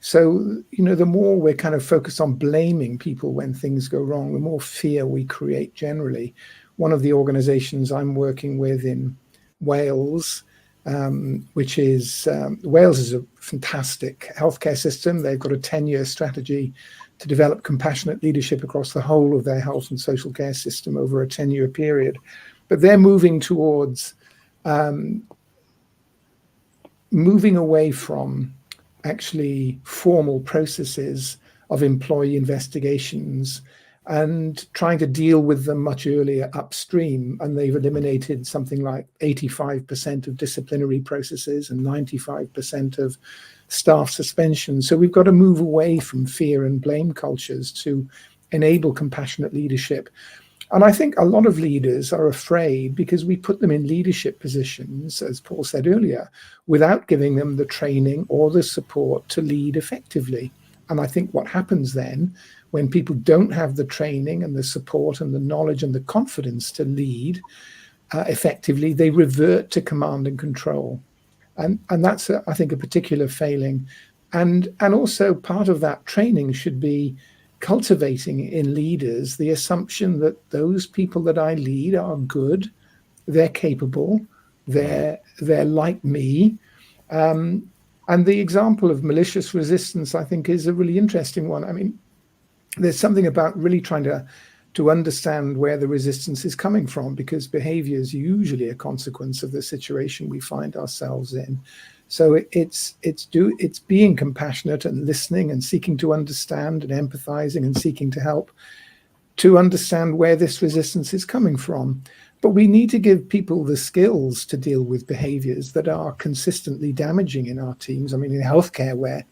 So, the more we're kind of focused on blaming people when things go wrong, the more fear we create generally. One of the organizations I'm working with in Wales, Wales is a fantastic healthcare system. They've got a 10-year strategy to develop compassionate leadership across the whole of their health and social care system over a 10-year period. But they're moving towards moving away from actually formal processes of employee investigations and trying to deal with them much earlier upstream. And they've eliminated something like 85% of disciplinary processes and 95% of staff suspension. So we've got to move away from fear and blame cultures to enable compassionate leadership. And I think a lot of leaders are afraid because we put them in leadership positions, as Paul said earlier, without giving them the training or the support to lead effectively. And I think what happens then, when people don't have the training and the support and the knowledge and the confidence to lead effectively, they revert to command and control. And that's, I think, a particular failing. And also part of that training should be cultivating in leaders the assumption that those people that I lead are good, they're capable, they're like me. And the example of malicious resistance, I think, is a really interesting one. I mean, there's something about really trying to understand where the resistance is coming from, because behavior is usually a consequence of the situation we find ourselves in. So it's being compassionate and listening and seeking to understand and empathizing and seeking to help to understand where this resistance is coming from. But we need to give people the skills to deal with behaviors that are consistently damaging in our teams. I mean, in healthcare, where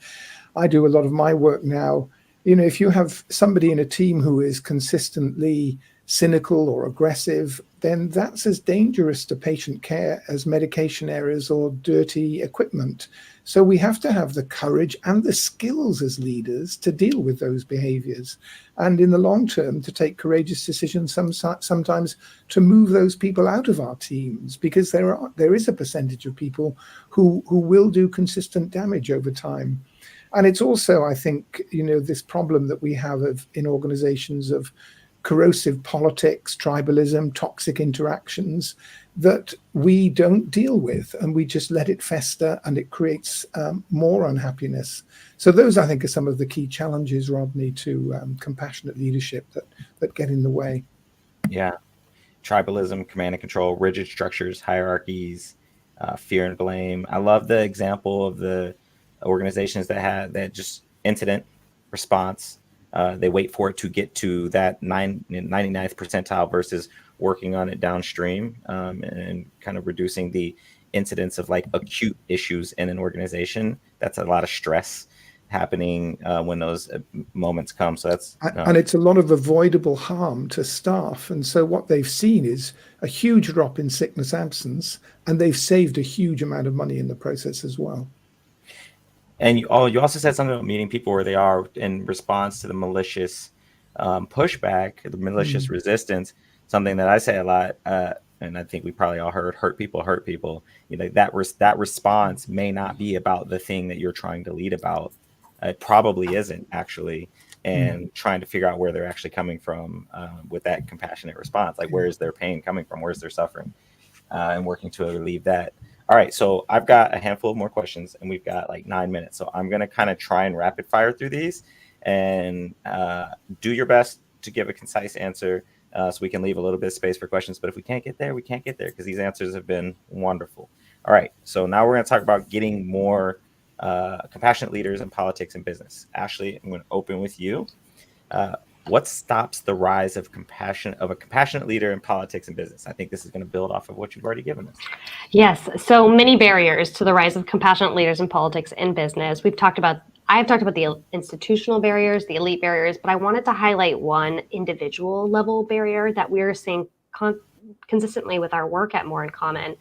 I do a lot of my work now, if you have somebody in a team who is consistently cynical or aggressive, then that's as dangerous to patient care as medication errors or dirty equipment. So we have to have the courage and the skills as leaders to deal with those behaviors, and in the long term to take courageous decisions sometimes to move those people out of our teams, because there is a percentage of people who will do consistent damage over time. And it's also, I think, this problem that we have in organizations of corrosive politics, tribalism, toxic interactions that we don't deal with, and we just let it fester, and it creates more unhappiness. So those, I think, are some of the key challenges, Rodney, to compassionate leadership that get in the way. Yeah. Tribalism, command and control, rigid structures, hierarchies, fear and blame. I love the example of the organizations that have that just incident response. They wait for it to get to that 99th percentile versus working on it downstream, and kind of reducing the incidence of like acute issues in an organization. That's a lot of stress happening when those moments come. So that's and it's a lot of avoidable harm to staff. And so what they've seen is a huge drop in sickness absence, and they've saved a huge amount of money in the process as well. And you also said something about meeting people where they are in response to the malicious pushback, the malicious resistance. Something that I say a lot, and I think we probably all heard: hurt people hurt people. You know, that response may not be about the thing that you're trying to lead about. It probably isn't actually, and trying to figure out where they're actually coming from with that compassionate response. Like, where is their pain coming from? Where's their suffering? And working to relieve that. All right, so I've got a handful of more questions, and we've got like 9 minutes. So I'm going to kind of try and rapid fire through these, and do your best to give a concise answer, so we can leave a little bit of space for questions. But if we can't get there, we can't get there, because these answers have been wonderful. All right, so now we're going to talk about getting more compassionate leaders in politics and business. Ashley, I'm going to open with you. What stops the rise of a compassionate leader in politics and business? I think this is going to build off of what you've already given us. Yes, so many barriers to the rise of compassionate leaders in politics and business. I've talked about the institutional barriers, the elite barriers, but I wanted to highlight one individual level barrier that we're seeing consistently with our work at More in Common.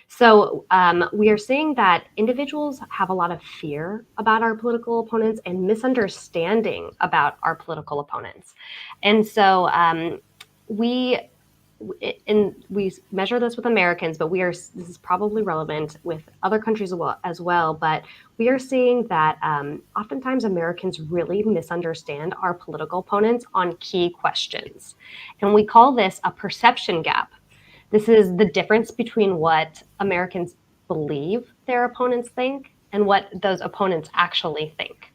So we are seeing that individuals have a lot of fear about our political opponents and misunderstanding about our political opponents. And so we measure this with Americans, but this is probably relevant with other countries as well. But we are seeing that oftentimes Americans really misunderstand our political opponents on key questions. And we call this a perception gap. This is the difference between what Americans believe their opponents think and what those opponents actually think.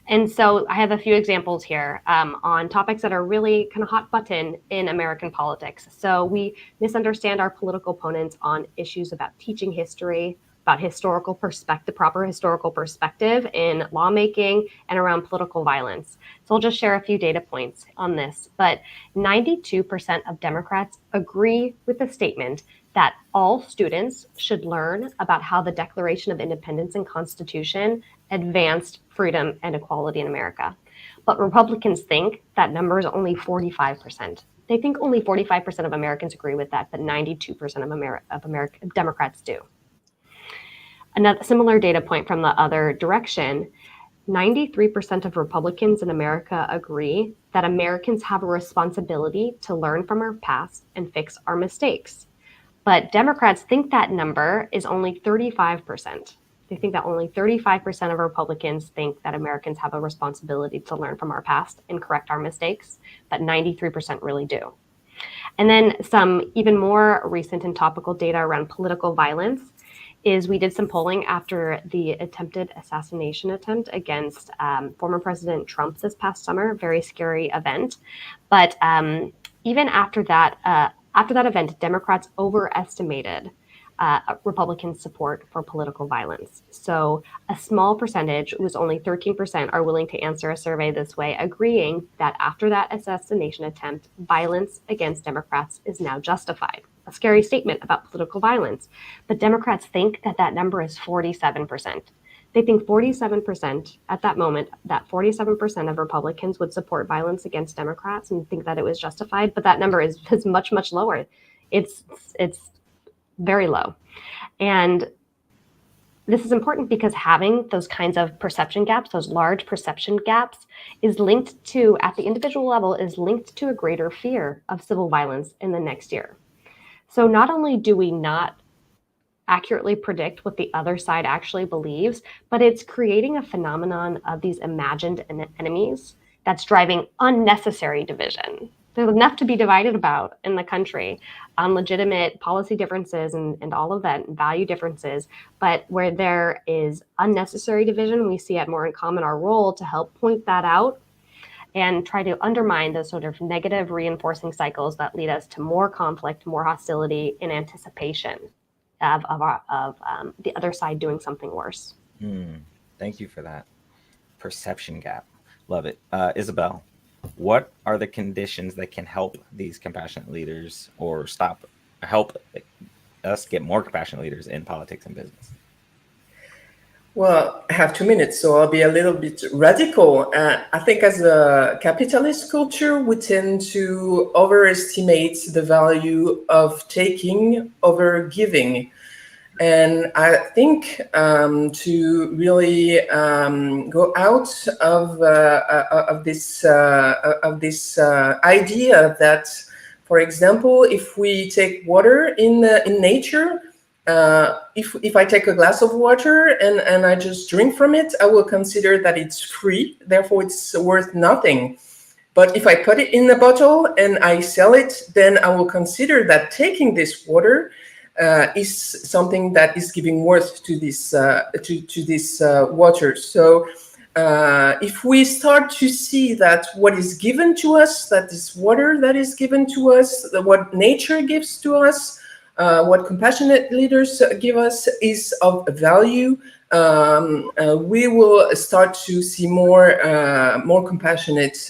And so I have a few examples here on topics that are really kind of hot button in American politics. So we misunderstand our political opponents on issues about teaching history, about the proper historical perspective in lawmaking, and around political violence. So I'll just share a few data points on this. But 92% of Democrats agree with the statement that all students should learn about how the Declaration of Independence and Constitution advanced freedom and equality in America. But Republicans think that number is only 45%. They think only 45% of Americans agree with that, but 92% of Democrats do. Another similar data point from the other direction, 93% of Republicans in America agree that Americans have a responsibility to learn from our past and fix our mistakes. But Democrats think that number is only 35%. They think that only 35% of Republicans think that Americans have a responsibility to learn from our past and correct our mistakes, but 93% really do. And then some even more recent and topical data around political violence is we did some polling after the attempted assassination attempt against former President Trump this past summer, very scary event. But even after that event, Democrats overestimated Republican support for political violence. So a small percentage, it was only 13%, are willing to answer a survey this way, agreeing that after that assassination attempt, violence against Democrats is now justified. A scary statement about political violence. But Democrats think that that number is 47%. They think 47% at that moment, that 47% of Republicans would support violence against Democrats and think that it was justified. But that number is much, much lower. It's very low. And this is important because having those kinds of perception gaps, those large perception gaps, is linked to, at the individual level, is linked to a greater fear of civil violence in the next year. So not only do we not accurately predict what the other side actually believes, but it's creating a phenomenon of these imagined enemies that's driving unnecessary division. There's enough to be divided about in the country on legitimate policy differences and all of that, and value differences. But where there is unnecessary division, we see at More in Common our role to help point that out and try to undermine those sort of negative reinforcing cycles that lead us to more conflict, more hostility in anticipation of the other side doing something worse. Thank you for that. Perception gap. Love it. Isabel, what are the conditions that can help these compassionate leaders or help us get more compassionate leaders in politics and business? Well, I have 2 minutes, so I'll be a little bit radical. I think as a capitalist culture, we tend to overestimate the value of taking over giving. And I think to really go out of this idea that, for example, if we take water in nature, if I take a glass of water and I just drink from it, I will consider that it's free, therefore it's worth nothing. But if I put it in a bottle and I sell it, then I will consider that taking this water is something that is giving worth to this water. So if we start to see that what is given to us, that is water that is given to us, what nature gives to us, what compassionate leaders give us is of value, we will start to see more compassionate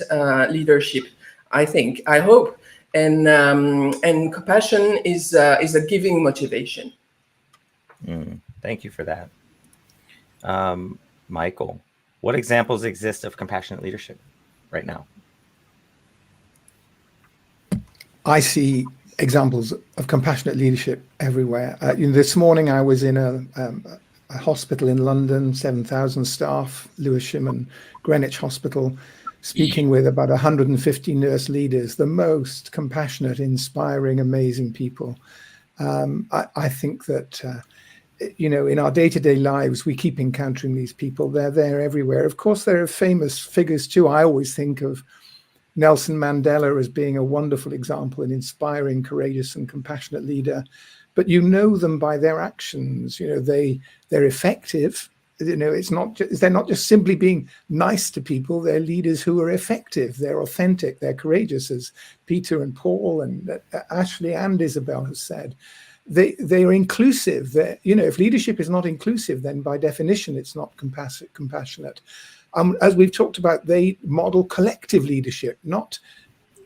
leadership. I think, I hope, and compassion is a giving motivation. Thank you for that, Michael. What examples exist of compassionate leadership right now? I see examples of compassionate leadership everywhere. This morning I was in a hospital in London, 7,000 staff, Lewisham and Greenwich Hospital, speaking with about 150 nurse leaders, the most compassionate, inspiring, amazing people. I think that, in our day-to-day lives, we keep encountering these people. They're there everywhere. Of course, there are famous figures too. I always think of Nelson Mandela as being a wonderful example, an inspiring, courageous and compassionate leader. But you know them by their actions. They're effective. It's not they're not just simply being nice to people. They're leaders who are effective. They're authentic. They're courageous, as Peter and Paul and Ashley and Isabel have said. They are inclusive. If leadership is not inclusive, then by definition it's not compassionate. As we've talked about, they model collective leadership, not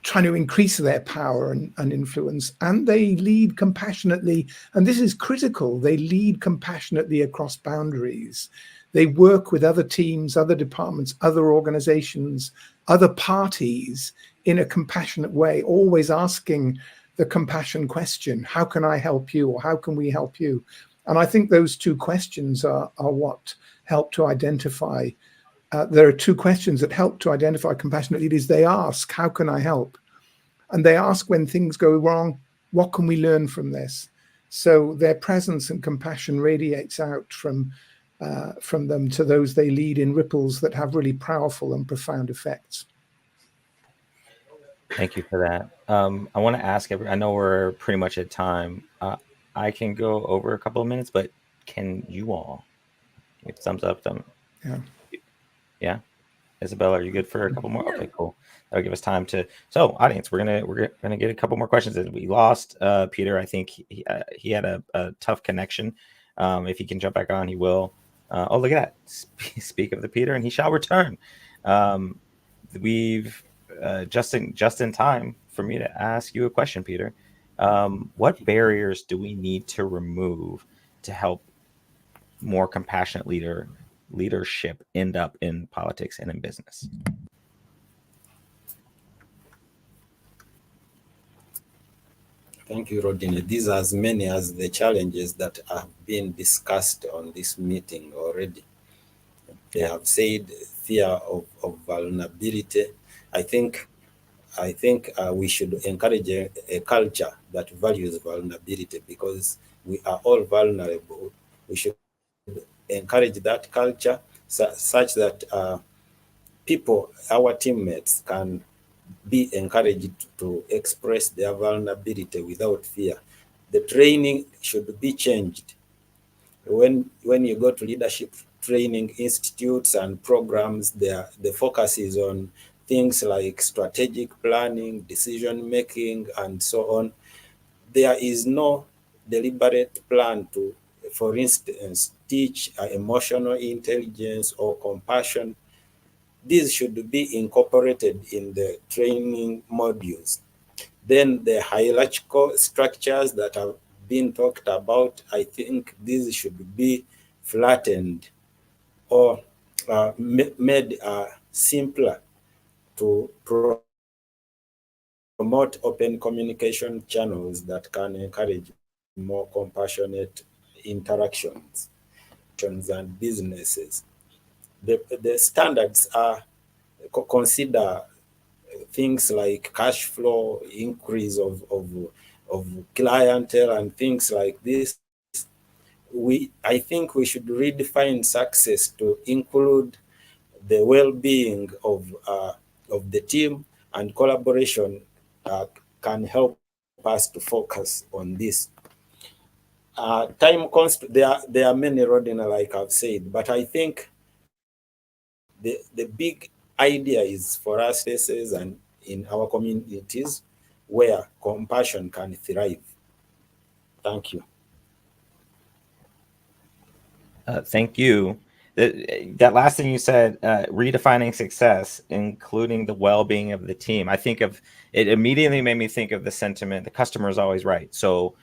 trying to increase their power and influence, and they lead compassionately. And this is critical. They lead compassionately across boundaries. They work with other teams, other departments, other organizations, other parties in a compassionate way, always asking the compassion question: how can I help you, or how can we help you? And I think those two questions are what help to identify. There are two questions that help to identify compassionate leaders. They ask, how can I help? And they ask, when things go wrong, what can we learn from this? So their presence and compassion radiates out from them to those they lead in ripples that have really powerful and profound effects. Thank you for that. I want to ask I know we're pretty much at time. I can go over a couple of minutes, but can you all give thumbs up? Yeah. Isabel, are you good for a couple more? Okay, cool. That'll give us time to. So, audience, we're gonna get a couple more questions. We lost Peter. I think he had a tough connection. If he can jump back on, he will. Oh, look at that! Speak of the Peter, and he shall return. We've just in time for me to ask you a question, Peter. What barriers do we need to remove to help more compassionate leadership end up in politics and in business? Thank you, Rodney. These are as many as the challenges that have been discussed on this meeting already. They have said fear of vulnerability. I think we should encourage a culture that values vulnerability, because we are all vulnerable. We should encourage that culture such that people, our teammates, can be encouraged to express their vulnerability without fear. The training should be changed. When you go to leadership training institutes and programs, the focus is on things like strategic planning, decision making, and so on. There is no deliberate plan to, for instance, teach emotional intelligence or compassion. These should be incorporated in the training modules. Then the hierarchical structures that have been talked about, I think these should be flattened or made simpler to promote open communication channels that can encourage more compassionate interactions and businesses. The standards are consider things like cash flow, increase of clientele, and things like this. I think we should redefine success to include the well-being of the team, and collaboration can help us to focus on this. Time const there are many, Rodina, like I've said, but I think the big idea is for us spaces and in our communities where compassion can thrive. Thank you. Thank you. That last thing you said, redefining success, including the well-being of the team. I think of it immediately made me think of the sentiment, the customer is always right. So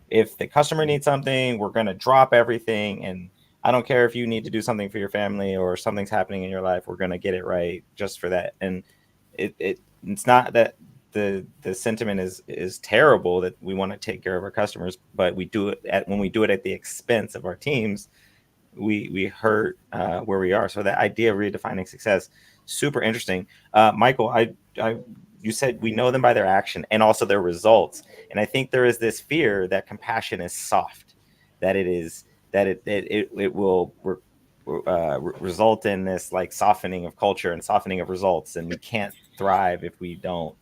if the customer needs something, we're going to drop everything. And I don't care if you need to do something for your family or something's happening in your life, we're going to get it right just for that. And it's not that the sentiment is terrible that we want to take care of our customers, but we do it when we do it at the expense of our teams, we hurt where we are. So that idea of redefining success, super interesting. Michael, you said we know them by their action and also their results. And I think there is this fear that compassion is soft, that it will result in this like softening of culture and softening of results, and we can't thrive if we don't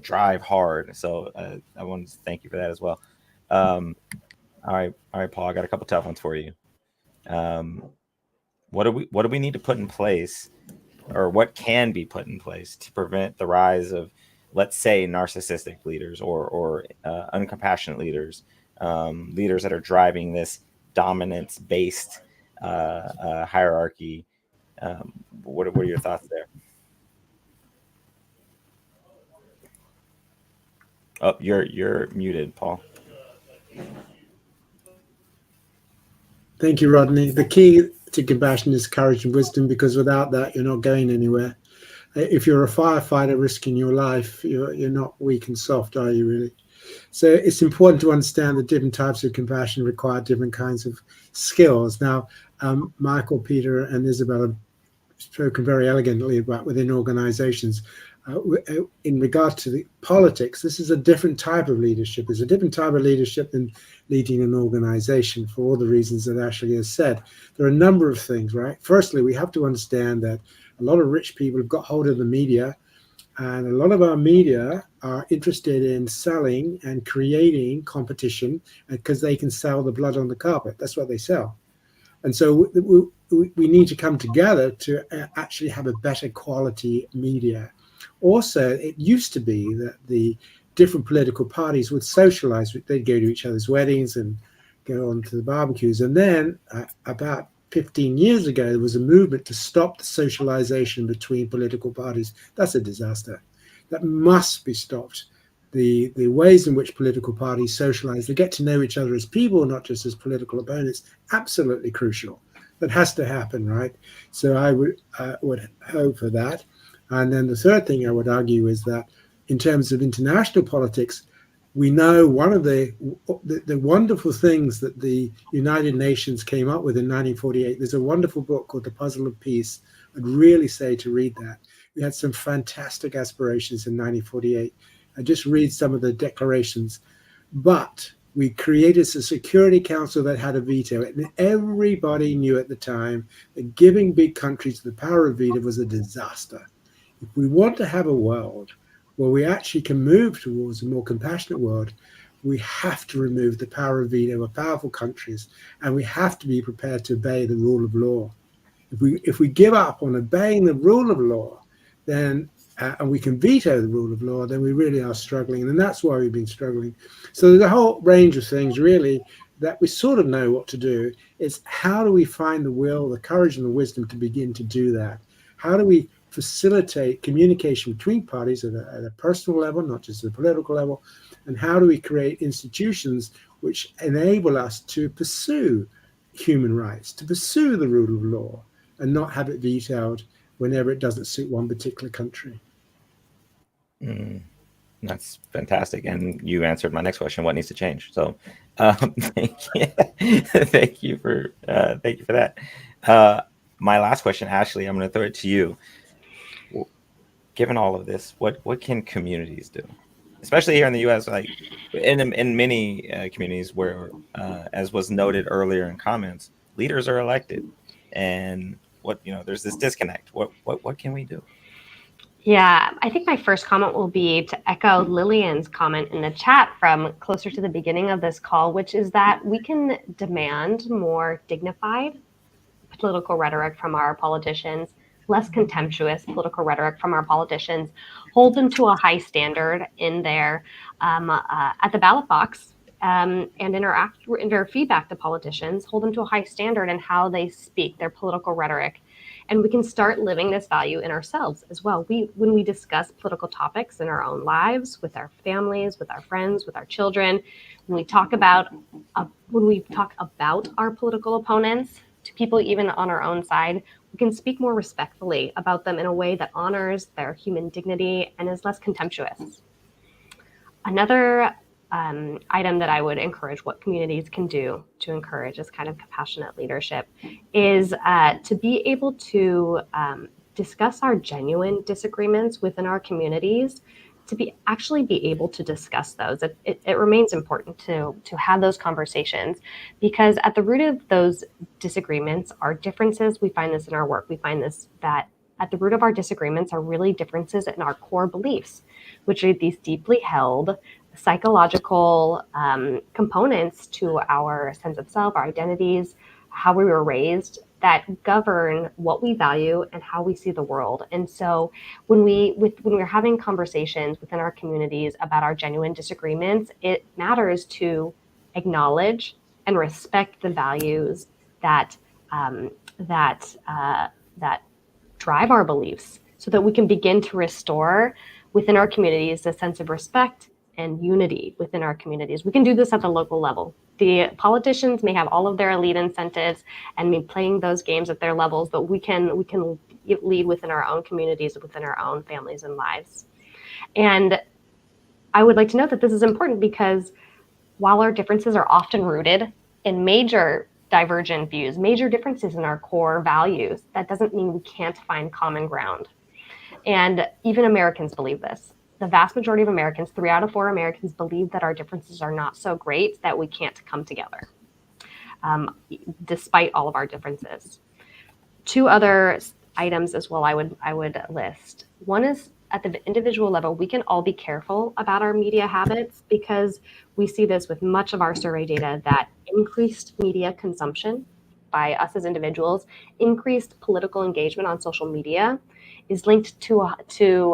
drive hard. So I wanted to thank you for that as well. All right, Paul, I got a couple tough ones for you. What do we need to put in place, or what can be put in place to prevent the rise of, let's say, narcissistic leaders or uncompassionate leaders, leaders that are driving this dominance-based hierarchy? What are your thoughts there? Oh, you're muted, Paul. Thank you, Rodney. The key to compassion is courage and wisdom, because without that, you're not going anywhere. If you're a firefighter risking your life, you're not weak and soft, are you really? So it's important to understand that different types of compassion require different kinds of skills. Now, Michael, Peter, and Isabel have spoken very elegantly about within organizations. In regard to the politics, this is a different type of leadership. It's a different type of leadership than leading an organization, for all the reasons that Ashley has said. There are a number of things, right? Firstly, we have to understand that a lot of rich people have got hold of the media, and a lot of our media are interested in selling and creating competition because they can sell the blood on the carpet. That's what they sell. And so we need to come together to actually have a better quality media. Also, it used to be that the different political parties would socialize. They'd go to each other's weddings and go on to the barbecues. And then about 15 years ago, there was a movement to stop the socialization between political parties. That's a disaster. That must be stopped. The ways in which political parties socialize, they get to know each other as people, not just as political opponents, absolutely crucial. That has to happen, right? So I would hope for that. And then the third thing I would argue is that in terms of international politics, we know one of the wonderful things that the United Nations came up with in 1948. There's a wonderful book called The Puzzle of Peace. I'd really say to read that. We had some fantastic aspirations in 1948. I just read some of the declarations. But we created a Security Council that had a veto. And everybody knew at the time that giving big countries the power of veto was a disaster. If we want to have a world where we actually can move towards a more compassionate world, we have to remove the power of veto of powerful countries, and we have to be prepared to obey the rule of law. If we give up on obeying the rule of law, then and we can veto the rule of law, then we really are struggling, and that's why we've been struggling. So there's a whole range of things really that we sort of know what to do. It's how do we find the will, the courage, and the wisdom to begin to do that? How do we facilitate communication between parties at a personal level, not just at a political level? And how do we create institutions which enable us to pursue human rights, to pursue the rule of law, and not have it vetoed whenever it doesn't suit one particular country? That's fantastic. And you answered my next question, what needs to change? So thank you. Thank you for that. My last question, Ashley, I'm going to throw it to you. Given all of this, what can communities do? Especially here in the US, like in many communities where, as was noted earlier in comments, leaders are elected. And there's this disconnect. What can we do? Yeah, I think my first comment will be to echo Lillian's comment in the chat from closer to the beginning of this call, which is that we can demand more dignified political rhetoric from our politicians, less contemptuous political rhetoric from our politicians, hold them to a high standard in their at the ballot box, and interact in their feedback to politicians, hold them to a high standard in how they speak their political rhetoric. And we can start living this value in ourselves as well. When we discuss political topics in our own lives, with our families, with our friends, with our children, when we talk about our political opponents to people even on our own side, we can speak more respectfully about them in a way that honors their human dignity and is less contemptuous. Another item that I would encourage what communities can do to encourage this kind of compassionate leadership is to be able to discuss our genuine disagreements within our communities, to actually be able to discuss those. It remains important to have those conversations, because at the root of those disagreements are differences. We find this in our work. We find this, that at the root of our disagreements are really differences in our core beliefs, which are these deeply held psychological components to our sense of self, our identities, how we were raised, that govern what we value and how we see the world. And so when we're having conversations within our communities about our genuine disagreements, it matters to acknowledge and respect the values that drive our beliefs, so that we can begin to restore within our communities a sense of respect and unity within our communities. We can do this at the local level. The politicians may have all of their elite incentives and be playing those games at their levels, but we can lead within our own communities, within our own families and lives. And I would like to note that this is important because while our differences are often rooted in major divergent views, major differences in our core values, that doesn't mean we can't find common ground. And even Americans believe this. The vast majority of Americans, 3 out of 4 Americans, believe that our differences are not so great that we can't come together, despite all of our differences. 2 other items as well I would list. One is, at the individual level, we can all be careful about our media habits, because we see this with much of our survey data that increased media consumption by us as individuals, increased political engagement on social media, is linked to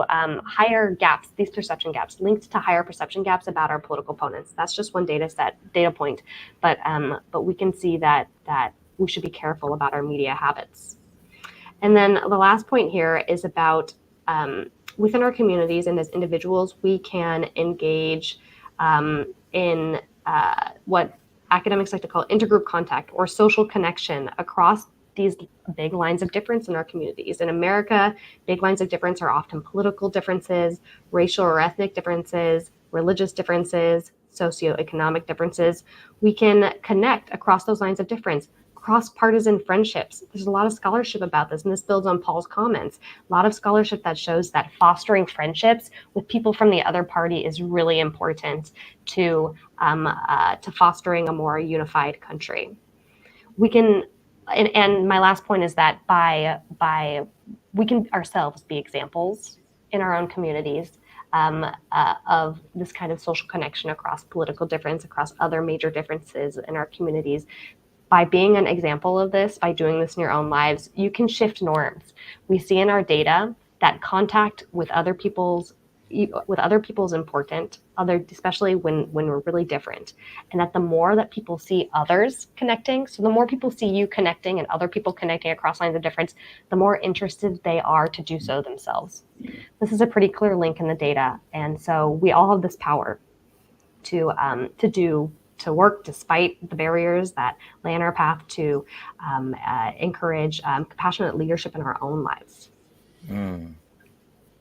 higher gaps, these perception gaps, linked to higher perception gaps about our political opponents. That's just one data point, but we can see that we should be careful about our media habits. And then the last point here is about within our communities and as individuals, we can engage in what academics like to call intergroup contact or social connection across these big lines of difference in our communities. In America, big lines of difference are often political differences, racial or ethnic differences, religious differences, socioeconomic differences. We can connect across those lines of difference, cross-partisan friendships. There's a lot of scholarship about this, and this builds on Paul's comments. A lot of scholarship that shows that fostering friendships with people from the other party is really important to fostering a more unified country. We can, and my last point is that by we can ourselves be examples in our own communities of this kind of social connection across political difference, across other major differences in our communities. By being an example of this, by doing this in your own lives, you can shift norms. We see in our data that contact with other people's important, especially when we're really different. And that the more that people see others connecting, so the more people see you connecting and other people connecting across lines of difference, the more interested they are to do so themselves. This is a pretty clear link in the data. And so we all have this power to work despite the barriers that lay in our path, to encourage compassionate leadership in our own lives.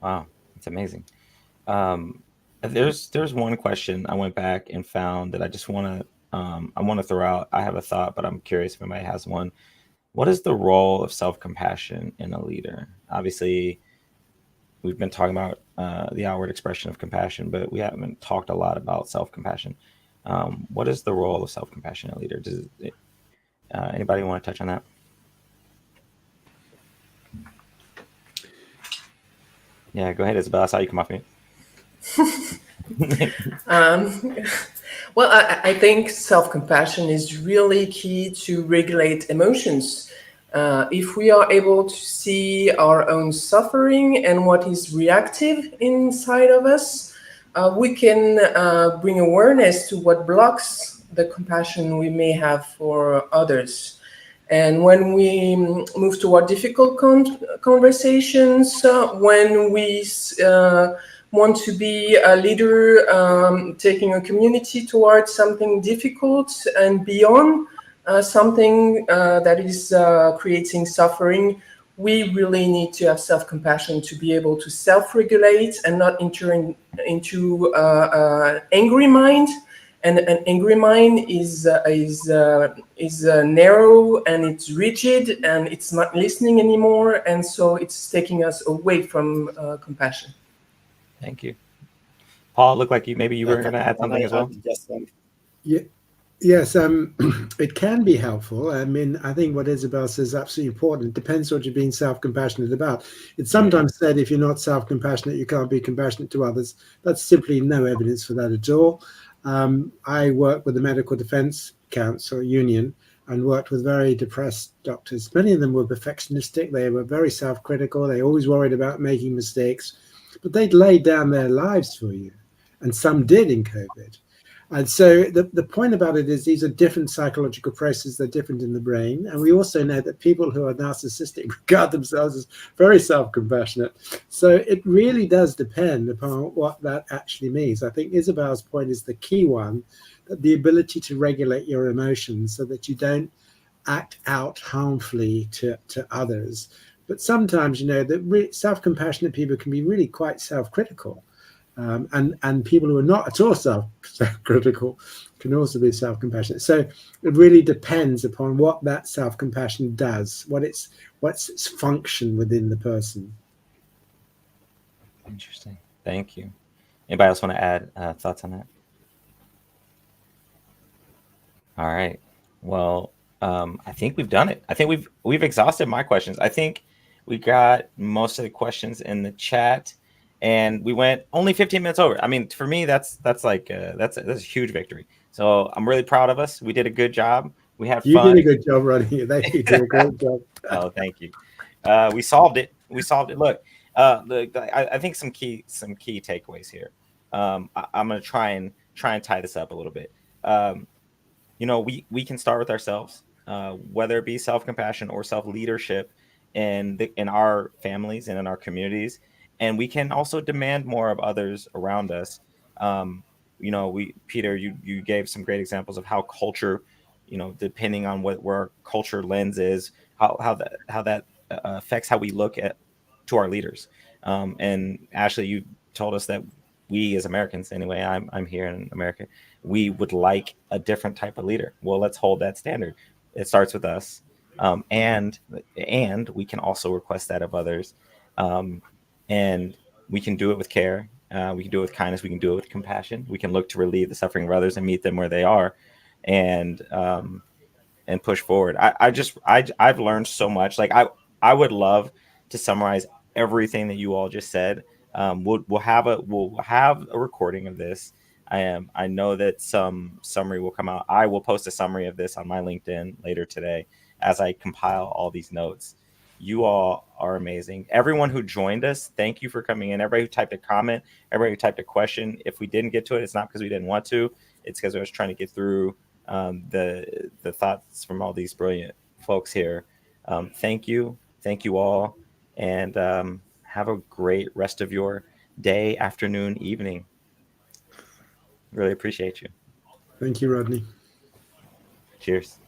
Wow, that's amazing. There's one question I went back and found that I just want to I want to throw out. I have a thought, but I'm curious if anybody has one. What is the role of self-compassion in a leader? Obviously, we've been talking about the outward expression of compassion, but we haven't talked a lot about self-compassion. What is the role of self-compassion in a leader? Does anybody want to touch on that? Yeah, go ahead, Isabel. I saw you come off mute. Well, I think self-compassion is really key to regulate emotions. If we are able to see our own suffering and what is reactive inside of us, we can bring awareness to what blocks the compassion we may have for others. And when we move toward difficult conversations, when we want to be a leader, taking a community towards something difficult and beyond something that is creating suffering, we really need to have self-compassion to be able to self-regulate and not enter into an angry mind. And an angry mind is narrow and it's rigid and it's not listening anymore, and so it's taking us away from compassion. Thank you, Paul. Looked like maybe you were going to add something as well. Yeah. Yes, it can be helpful. I mean, I think what Isabel says is absolutely important. It depends what you're being self-compassionate about. It's sometimes said if you're not self-compassionate, you can't be compassionate to others. That's simply no evidence for that at all. I work with the Medical Defense Council Union and worked with very depressed doctors. Many of them were perfectionistic. They were very self-critical. They always worried about making mistakes, but they'd laid down their lives for you. And some did in COVID. And so the point about it is these are different psychological processes. They're different in the brain. And we also know that people who are narcissistic regard themselves as very self-compassionate. So it really does depend upon what that actually means. I think Isabel's point is the key one, that the ability to regulate your emotions so that you don't act out harmfully to others. But sometimes, the self-compassionate people can be really quite self-critical. And people who are not at all self-critical can also be self-compassionate. So it really depends upon what that self-compassion does, what's its function within the person. Interesting. Thank you. Anybody else want to add thoughts on that? All right. Well, I think we've done it. I think we've exhausted my questions. I think we got most of the questions in the chat. And we went only 15 minutes over. I mean, for me, that's a huge victory. So I'm really proud of us. We did a good job. We had fun. You did a good job, Ronnie. You did a great job. Oh, thank you. We solved it. Look, I think some key takeaways here. I'm gonna try and tie this up a little bit. We can start with ourselves, whether it be self-compassion or self-leadership in our families and in our communities. And we can also demand more of others around us. Peter, you gave some great examples of how culture, depending on where our culture lens is, how that affects how we look to our leaders. And Ashley, you told us that we as Americans, anyway, I'm here in America, we would like a different type of leader. Well, let's hold that standard. It starts with us, and we can also request that of others. And we can do it with care. We can do it with kindness. We can do it with compassion. We can look to relieve the suffering of others and meet them where they are, and push forward. I've learned so much. Like I would love to summarize everything that you all just said. We'll have a recording of this. I know that some summary will come out. I will post a summary of this on my LinkedIn later today as I compile all these notes. You all are amazing. Everyone who joined us, thank you for coming in. Everybody who typed a comment, everybody who typed a question. If we didn't get to it, it's not because we didn't want to. It's because I was trying to get through the thoughts from all these brilliant folks here. Thank you all, and have a great rest of your day, afternoon, evening. Really appreciate you. Thank you, Rodney. Cheers.